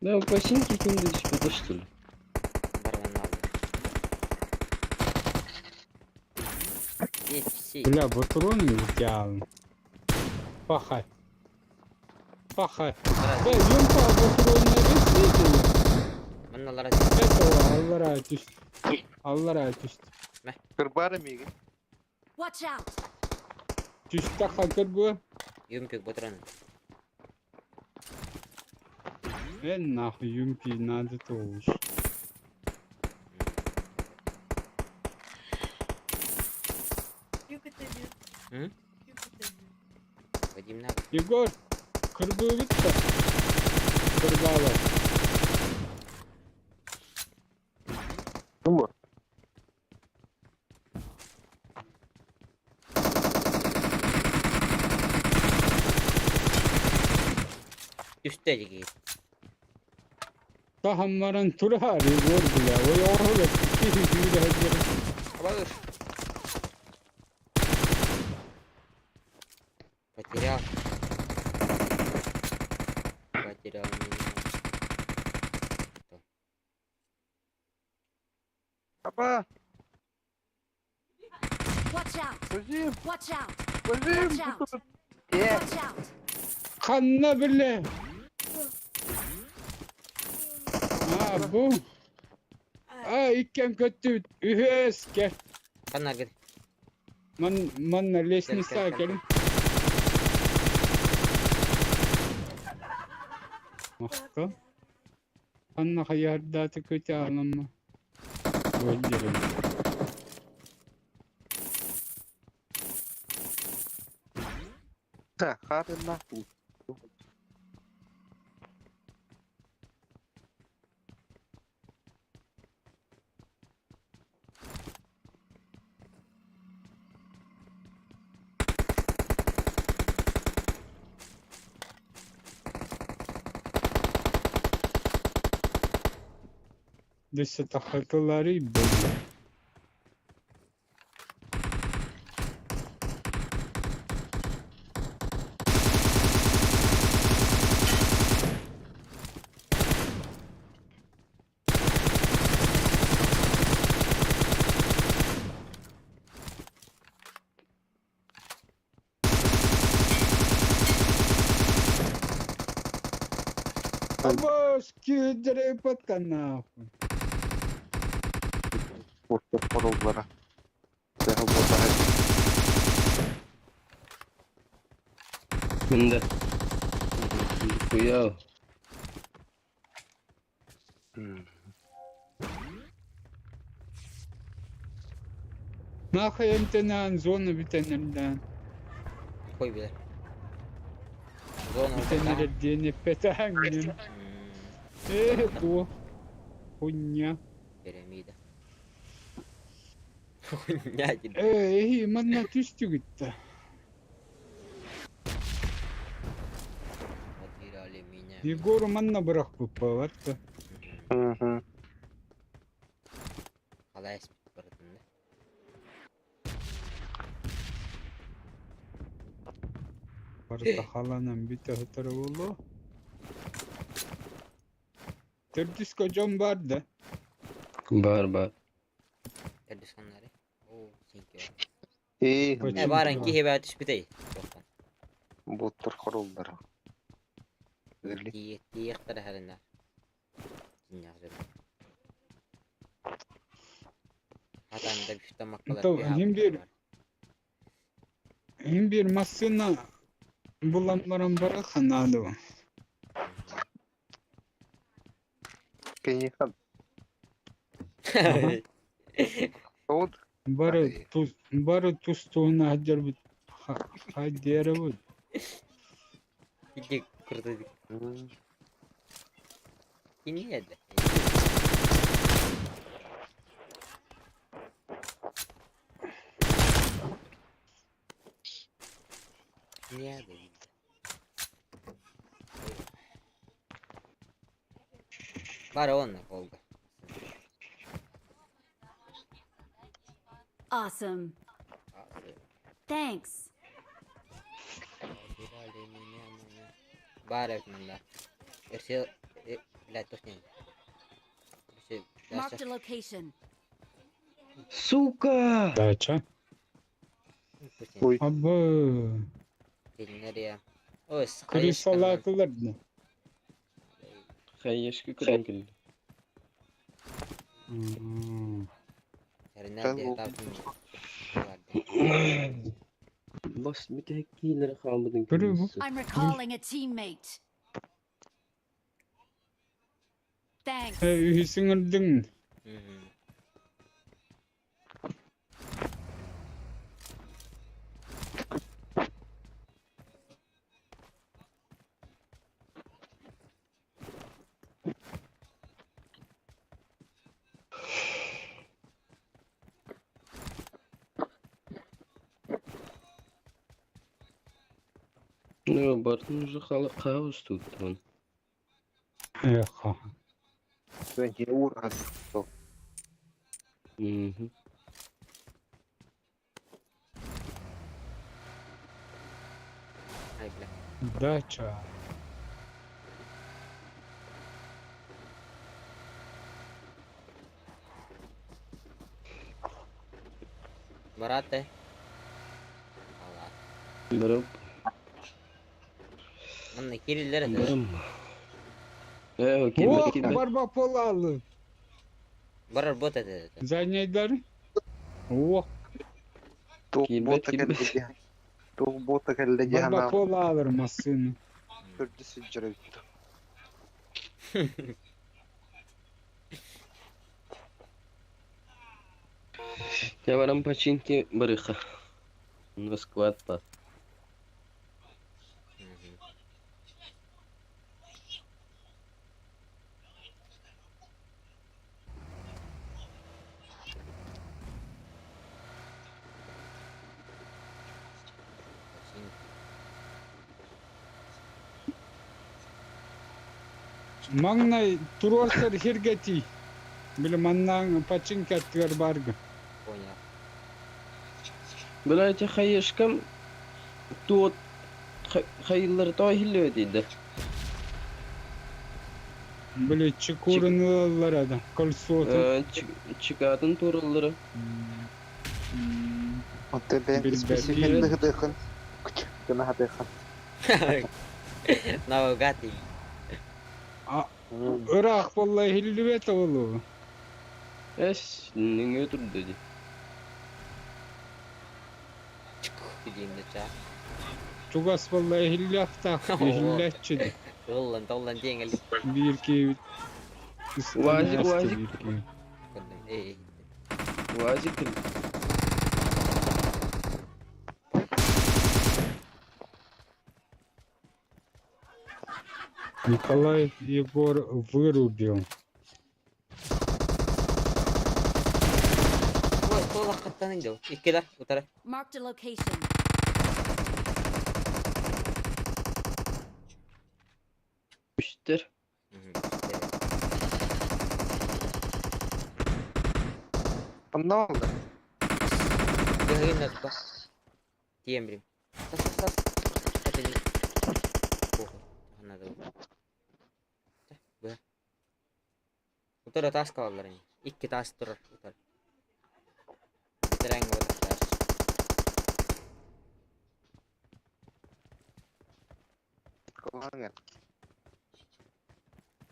Да, починки kimde şüphede что ли? Барван aldı. Etkisi. Бля, bu turun идеален. Пахай. Пахай. Be yumpa bu turun neresiydi? Mannalara Evet o Allah'a düştü. Allah'a düştü. Kırbara mı? Watch out! Düştü hakır bu. yumpik botranın. En nahı yumpi nadet olmuş. Hı? Vadim ne? Егор, kırdığı bitti. Kırbalar. Bu mu? Üstte git. Tahamların turari Егор bile. O yolu bitti. Bağır. Потерял. Потерял меня. Baba. Watch out! Kızım. Watch out! Kızım. Watch out! Ye. Watch out! Kanna bile. Ha bu. Ha ikken kötü. Ühes gel. Kanlar gel. Manna lesnisa gelin. Mahka. Kanna hayardatı kötü alınma. Öldürün. Ha, karın nah bu. Dışı tahtaları böyle. Абаш кидре патана. Boşta korollara. Daha burada hadi. Kimde? Хуял. Nahı entenan zonu bitenenden. Koy bile. Zona orada. Bitenere deni petangin. Bu. Hunya. Piramide. Ne gibi? İyi manna düştü gitti. Потеряли меня. Егор manna bırakıp bavardı. Hı hı. Қалай спит бардында? Barda halanın bir tahtarı oldu. Terdüs kocam vardı. Бар. Terdisanları. Oo, senki var. İyi. Kaç- Ne baran ki heba atış bitey. Çoktan. Botlar korollara. Öyle. Diyektir herinde. Dünyada. Hatanda bir şutta makkalar Tabii, bir hem hafta bir- var. Hem bir masına bulanmaran bırakın adı. Kıyıkan. Aha. Oğud. Barı tustuğuna hacer bir haydiyere bu. Gidip kurtuldık. Yine yedi. Niye de gitti? Var onunla oldu. Awesome. Thanks. Var öğretmenler. Irsi la tosne. Irsi Marked a location. Сука! Дача. Oy. Abı. Nereye? O Krisalaklar ne? Hayışkı kırın kıldı. Nerede Ben tarafın Bas bir tek iyileri kalmadın Kırı bu. kırmızı. I'm recalling a teammate. Thanks. Hüsün öldün. Ne Bartın ucu kaos tuttu. Eha. Bence uğraş. Hı hı. Hayble. Дача. Barate. Allah. Barım. Anne kirillere de. Barım. Okey О, bakayım ben. барба полалы. Barar bot ede. Занятlar. О, Bota kelle барба cehennem полалыр masını. sürdü sıcırı. Я варам починки барыха. На склад па. Маңнай туруарсар хиргати. Биле маннан пачин каттыр баргы. Konya. Böylece hayışkam tuot hayırları da hilli ödeydi. Биле чекурынылар да. Колсоты. Çıkardın torulları. Hatta ben Bir spesifik belli- hıdıkın. Küçük gına hıdıkın. Navgati. Irak vallahi hillibet oğlu. Es, ne götürdü dedi. Gideyim de çağ. Çugas vallahi hillafta. Hillatçı. Dollan diyengel. Bir ki Vazir, vazir. Bir ki. İyi. Vazi kıl. Николай Егор вырубил. Sol hakikaten indi o. İkiler bu taraf. Marked a location. Üstler. Ne oldu? Yayın net bak. Diyem birim. Sas. Hadi. Oh. Anladım. Bu. Bu taraf taş kalırlar yani. İki taş durur bu taraf. Tren bu taş. Kolay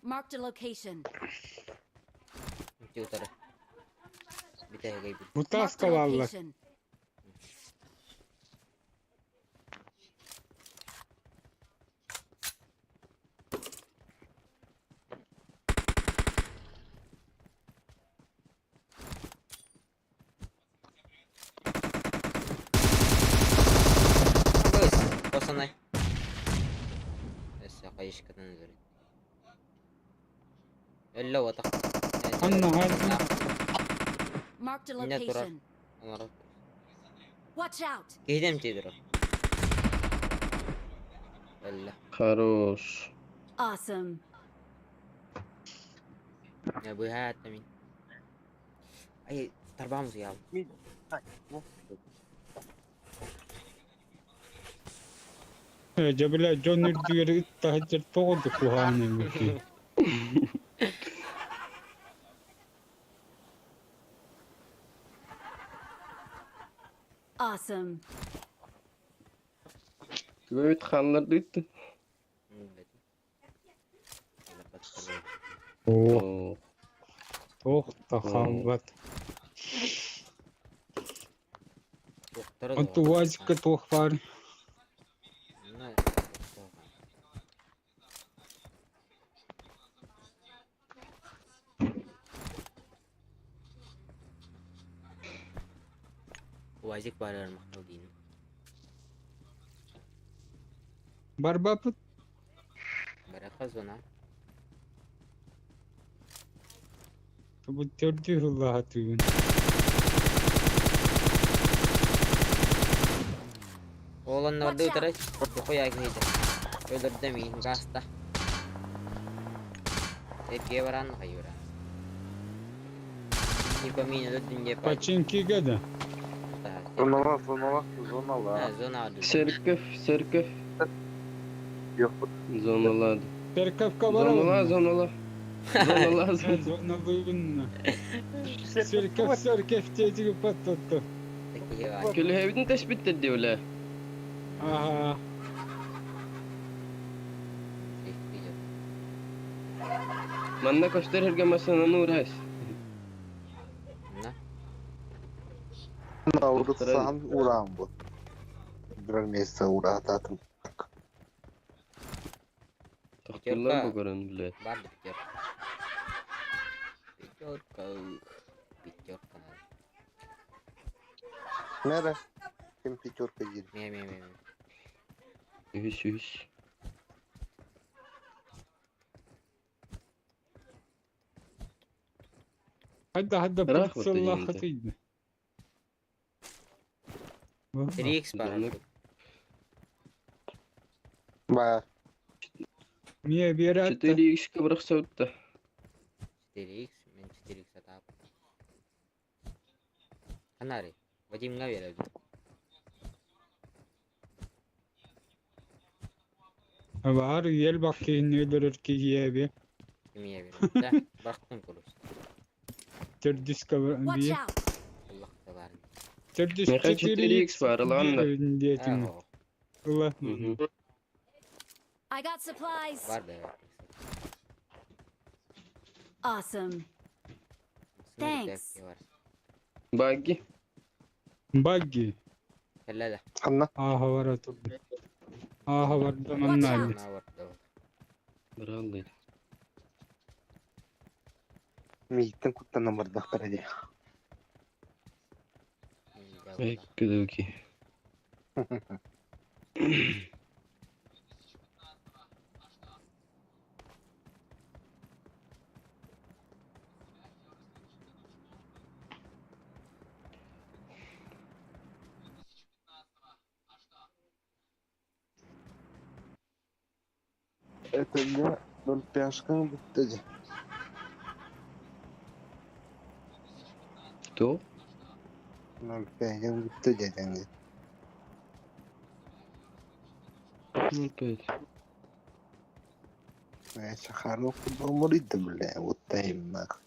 Marked a location. Utara. Bir tane gaybi. Bu Marked a taska vallahi. location. Bagus. Kosanay. Esa kayış kadın üzeri. Ölle watak. Anna hadi. Marked a Yine durar. location. Onlara. Watch out. Gidelim tidur. Ölle. Хорош. Awesome. Ya bu hayatta min. Ay terbağımız ya. Jabila Johnny diyor tahcir toğdu kuhane mükü. Awesome. Böyle kanlar düttü. Oh, Oo. toh tahavat. Atu vazika toh var. Wazik barar makhludin. Barbaput. Baraka zona. Bu terdihullah atıyın. Oğlanlar da Watch utara. Koya giydi. Öldürdü mi? Gasta. Hep varan hayura. Nipamina da dünya payı. Paçinki gada. Zonala zonala. Ha zona aldı. Serkef, serkef. Yok. Zonaladı. Terkaf kabara. Zonala, zonala. Zonala, zonala. Zona duygun. Serkaf serkaf tezi patlattı. Peki ya. Köle hevdin tespit etti öyle. Aha. Manna koştur herge masana nuras. Ne? Navrutsan uğrağım bu. Birer mesle uğrağı tatım. Takdirler bu görün bile. Var da bitiyor. Bitiyor kau. Bitiyor kau. Nere? Kim piçor kajir. Me. Ühüş ühüş. Hadi Bırak sallah ortayı hatıydı. 3x var. Canım. Baya. Niye bir yere attı? Çeteli iş kıvırık savutta. 4x. Ben 4x atap. Kanari. Vadim nggak ya lagi. Var yel bakayım ne durur ki yebi. Kimi ya benim. Dah bıraktım kurus. Terdis kabara Watch diye. out. Allah tabar. Terdis Ne kaç 4x var lan da. Diyetin. Oh, Allah. Hı hı. I got supplies. var be. Awesome. Thanks. Var. Bagi. Buggy. Kalla da. Anla. Aha var atıldı. Aha var da Watch mannalı. out. Na var da. Brallı. Miyitten kuttan namarda karaja. Ekkidu ki. Etelde dol piyaskan bittece. To? Dol piyaskan bittece denge. Nolpet. Şaharlı kutlu muridde bile. Uttayımmak.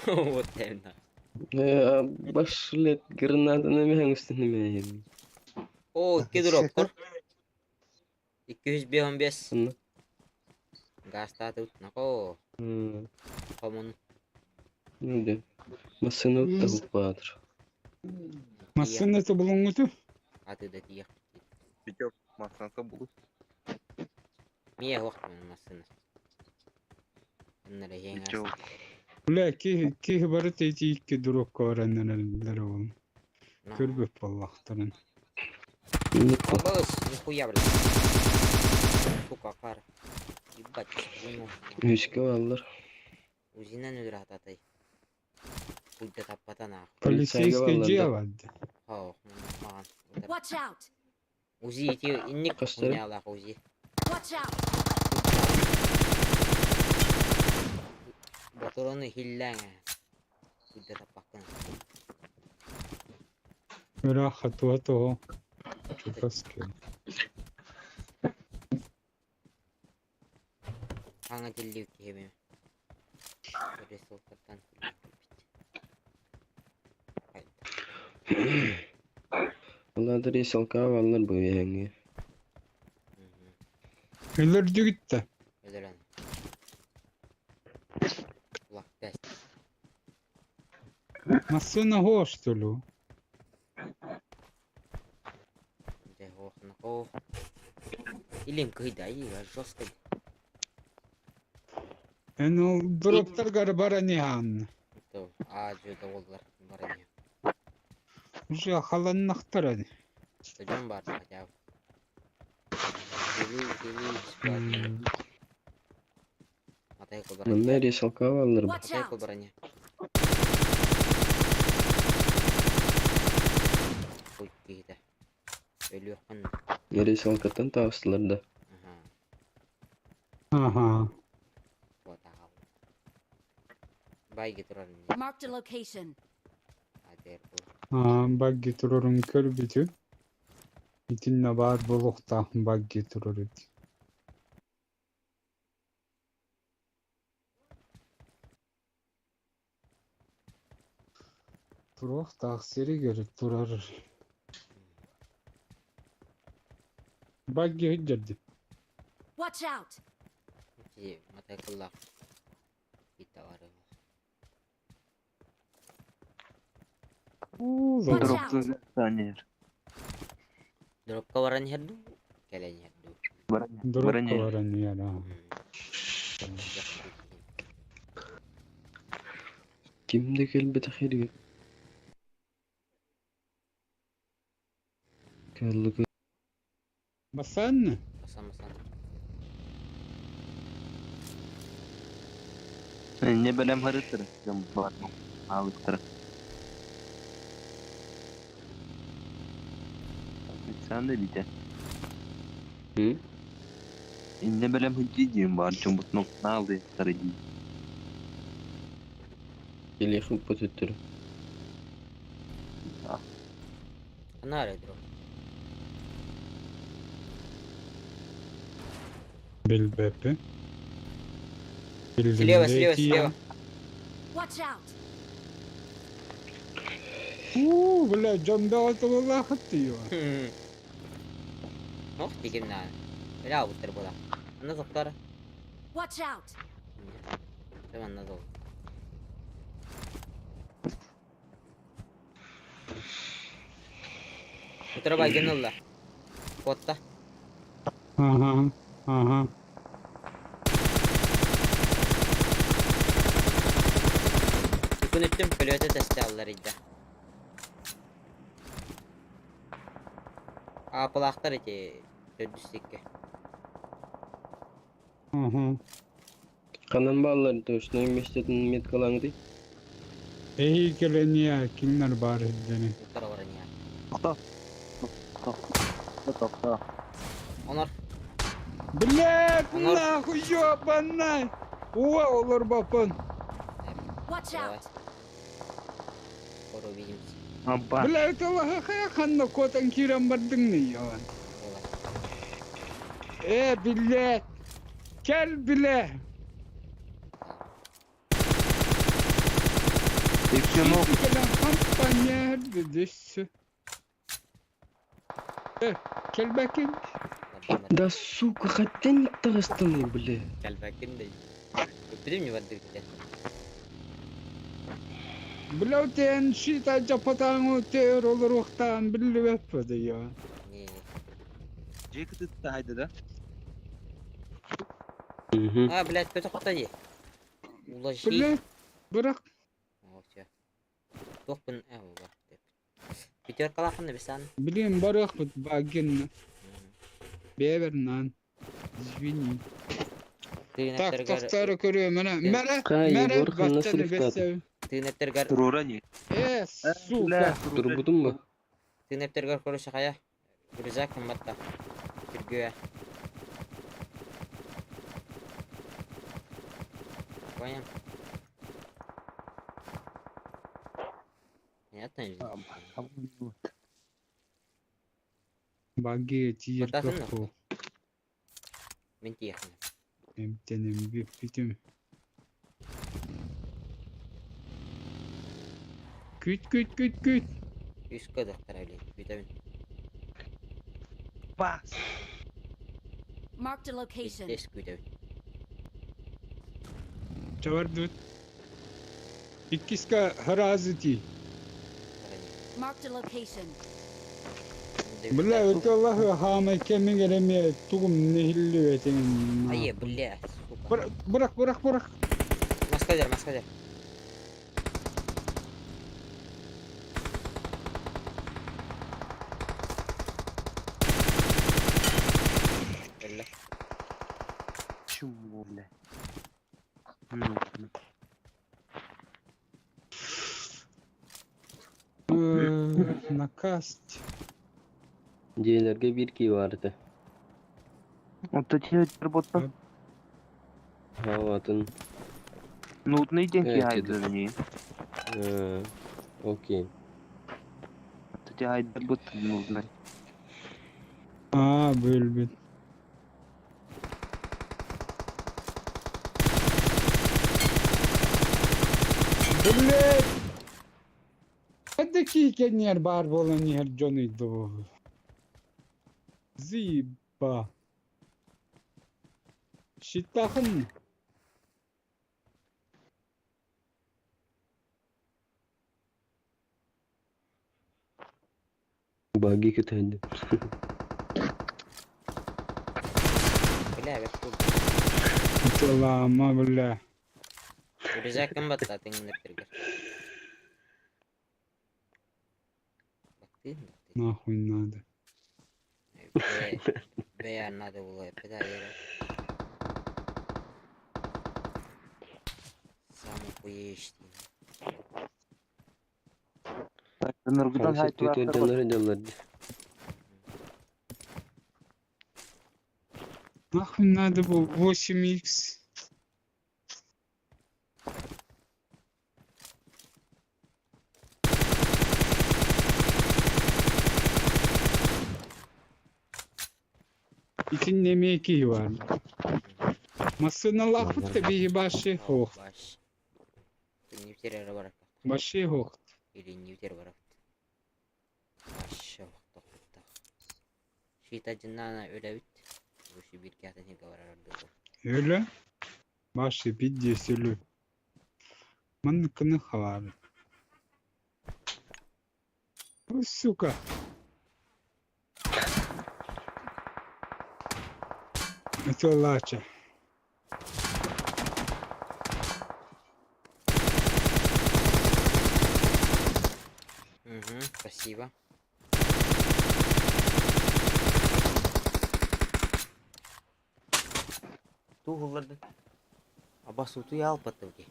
O temna. Başlet granadını mı hangisini mi? O 2 drop kur. 215. Anla. Gasta tut nako. Hmm. Komun. Öyle. Masını da hukbadır. Masınatı bulungutu. Adı da diye. Video masrafta bulur. Miye vakit masını. Bunlara yenge Video Ula ki barı teyti iki duruk öğrenenler oğlum. Körbüp Allah'tan. Unutma. Bos, nihuyya bile. Suka kar. Yibbat bunu. Hüske varlar. Uzinden ödür hatatay. Kuyda tapatan ha. Полицейская дело. Ho, man. Watch out! Uzi iti innik Kastırı. punya Allah uzi. Watch out! Motorunu hillen. Kuyda tapakan. Мира хатуато. Чупаски. Hangi dilli ki hemi. Böyle sohbetten. Onlar da resalka varlar bu yenge. Öldürdü gitti. Ödelen. Kulak des. Masına hoş dolu. De hoxna ko. Ilim kıyda iyi ya josta. En o duroptar garbara nihan. To acı da oldular. Baranya. Уже халан нахтарады. Hocam var acaba. Deli çıkardı. Atay ko baranya. Onlar resalka varlar. Watch Atay ko out! baranya. Koy kıyda. Ölüyor kan. Resalkatan tavsılar da. Aha. Aha. Buat tahu. Baik gitu kan. Marked a location. Ader bu. Bak getiriyorum körbütü. İtinle var bulukta bak getiriyorum. Turuk taksiri görüp durar. Bak hüccedi. Watch out! Jadi mata kelak. Kita var. Watch Drop'ta out! saniye. Drop kawaran herdu. Kalian herdu. Durup Baranya. kawaran yara. Kimde kelbe tahir. Kallık. Basan mı? Sama-sama. Ne belem haritır. Var mı? Ağlıktır. Sen de bir de. Hı? Ne belem hıccıyım var. Cumhut nokta aldı. Sarıcı. Geliyor hukba tuttur. Mana ada drop? Bilbepi. Слева. Watch out! Бля, camda atılırlar diyor. Oh, bikin na. Wala puter bola. Ano doktor? Watch out! Teman na to. Puter ba ganun la? Kotta. Aha. Aha. Kunuttum pilota testi aldılar iddia. Apalaklar iti. Döndüstik. Aha. Kanan bağlar dostuna mescidin met kalan di. İyi gelen ya kimler bari beni. Doktor orangnya. Nokta. Onur. Bля, Onlar- нахуй ёбаный! Ua olur bapan. Watch out! Koru bizim. Abba. Bля, это лахая ханна котан кирам бардың не yalan. Bля. Gel bля. Ekşi nok. Gelen kampanya dedesi. Gel bakayım. Da suka katen tağıstan bile. Kalbakin deh. Bilmiyorum ne vardı gitti. Bilawten şita japatan öter olur vaktan billi vepedi ya. Ne? Jacket haydi da. Ha блядь, kötü kutayı. Ulaşı. Bile bırak. Oh ya. Yok ben var. Bitiyor kalakını bir sen. Bileyim bırak bit bagin. Bever lan. Извини. Так, tohtarı görüyorum ana. Mere, Kayı, mere Borkan nasıl battanı rıfkat? bessev. Tığnepter gar. Rorani. Suka. Dur budun mu? Tığnepter gar koru şakaya. Gürecek mi batta? Bir göğe. Koyayım. Ne yaptın? Баги тиер Батасын капу. Ben diyeyim. Emtenim bir bitim. Küt. Üst kadar öyle. Vitamin. Bas. Marked a location. Eski vitamin. Çavardut. İkiska haraziti. Marked a location. Billa ötallahı hama kemin gelemiye tugum nehilli vetin. Hayır bile. Bırak. Maskader. Bella. Çumule. Nakast. C'lerge bir ki vardı. Отточили работа. Havatın. Нудные деньги Evet, haydi dedim. они. Okey. Отточили haydi работа нужно. Aa bölbün. Bille. Hadi ki yer bar bolan yer Johnny do. Ziba. Şittahın. Bagi kötüydü. Bile evet. Selama billah. Gürecek mi batta? Tığnepter gar. Baktın mı? Nahуй надо. Beyan надо было. Педали. Самый хуещий. Нургудан Kanka haydi Twitter canları. Нахуй надо было 8х. İçin nemeki var. Masına lafıt da bir başı hoq. Baş. Tığnepter ara barak. Başı hoq. Или не втер barak. Baş. Şita cinnana öyle bit. Bu şu bir kağıt ne kadar arardı. Öyle. Başı bir desülü. Manıkını havalı. Bu suka. Это лача. Угу, спасибо. Туğullarda. Abbas utuyu al patladı.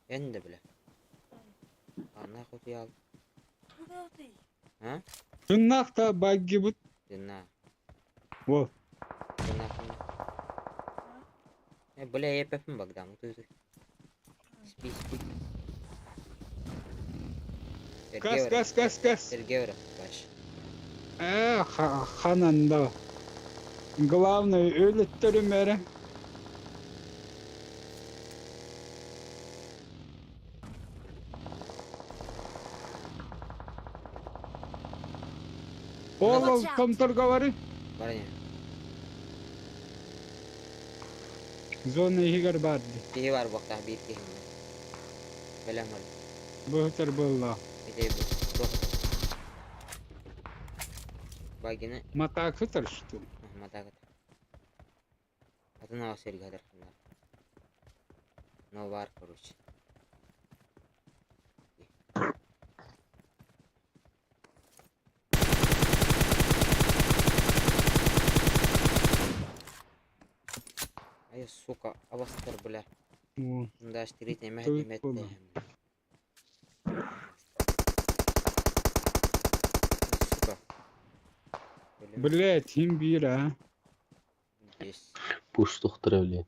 Ben de bile. Anla kutuyu al. Ha? Tırnakta baggi bu. Dinle. Во. Dinle. Bile yapayım bak da mutu. Spi. Газ. Сергей baş. Хананда. Главное өлөттөрүм эре. Ол комторго бары. Барыня. Zona higar bardı. Kihi var bu kadar bir kihi. Falan var. Böhter bolla. Bir de bu. Çok. Bak yine Mata kıtır işte. mata kat. Adına asır kadar. No var koruç. Ay сука, авастар, бля. О, Да, штрит не Тут мет было. Сука. блядь, имбира. Здесь. Пуштук травли.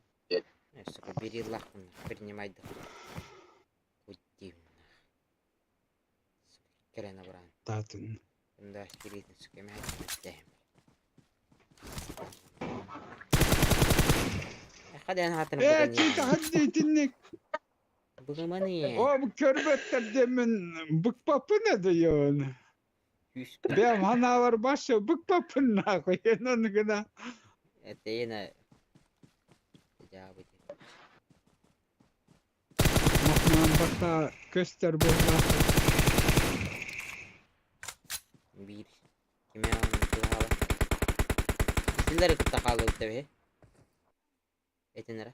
Сука, бери лахман, принимай да. Куди. Сука, керена бран. Татын. Да, штрит, сука, мет Hadi ana hatırım bugün Çiğ yani. hadi dinle. Bugün bana O bu körbetler demin bıkpapı ne diyorsun? Yüz. Benim hana var başı bıkpapı ne koyun onu gına. Это yine. Cevabı değil. Mahmam bata göster bu lafı. Bir. Kime hava. Sizleri kıtta kaldı tabi. Etinlere.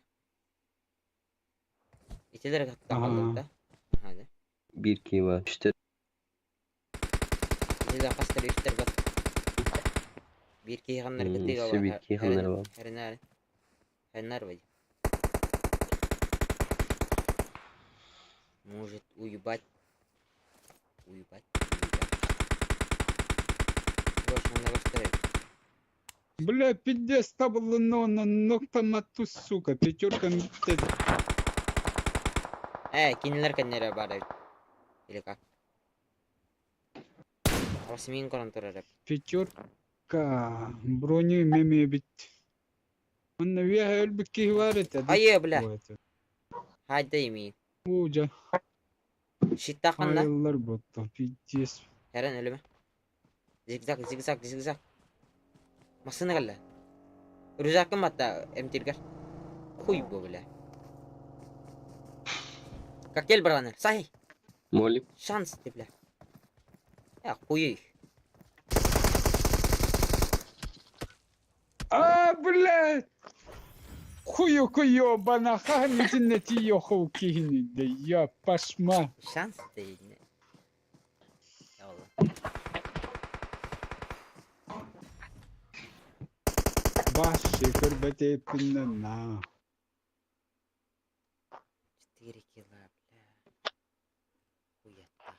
İçileri kıtta kaldı da. Hadi. Bir kill var. İşte İçileri kastır üstler bak. Bir ki yıkanları kıttı işte var. bir ki yıkanları var. Her var. Может уебать. Уебать. Больше он расстроит. Бля, пиздец, табло на ноктама ту сука, пятерка митте. Кинилер kendileri bari. Или как? Расмин контур. Пятерка, броню меме бит. Он наверное бики варит. Hayır bля. Hadi yemeğin. Uca. Shit takın da. Hayırlar botta, piddes. Eren ölüme. Zigzag. Masını galla. Rüzakın hatta emtirgar. Kuy bu bile. Kakel beraner. Sahi. Molly. Şans bile. Ya kuyu. Блядь! Кую бана хани тиннети йоху кихни de ya пашма. Şans değil ne? Ya Allah. Baş şeker bete pinnen na. 4 kila bile. Kuyatta.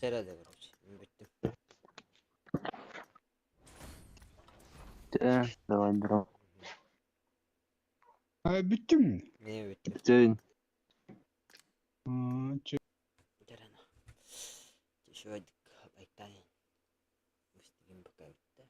Herhalde короче. Bittim. Давай, дрон. Bitti mi? Ne bittim? День. Eren. Şu aydık. Baytayın. Müslüman bakar bitti.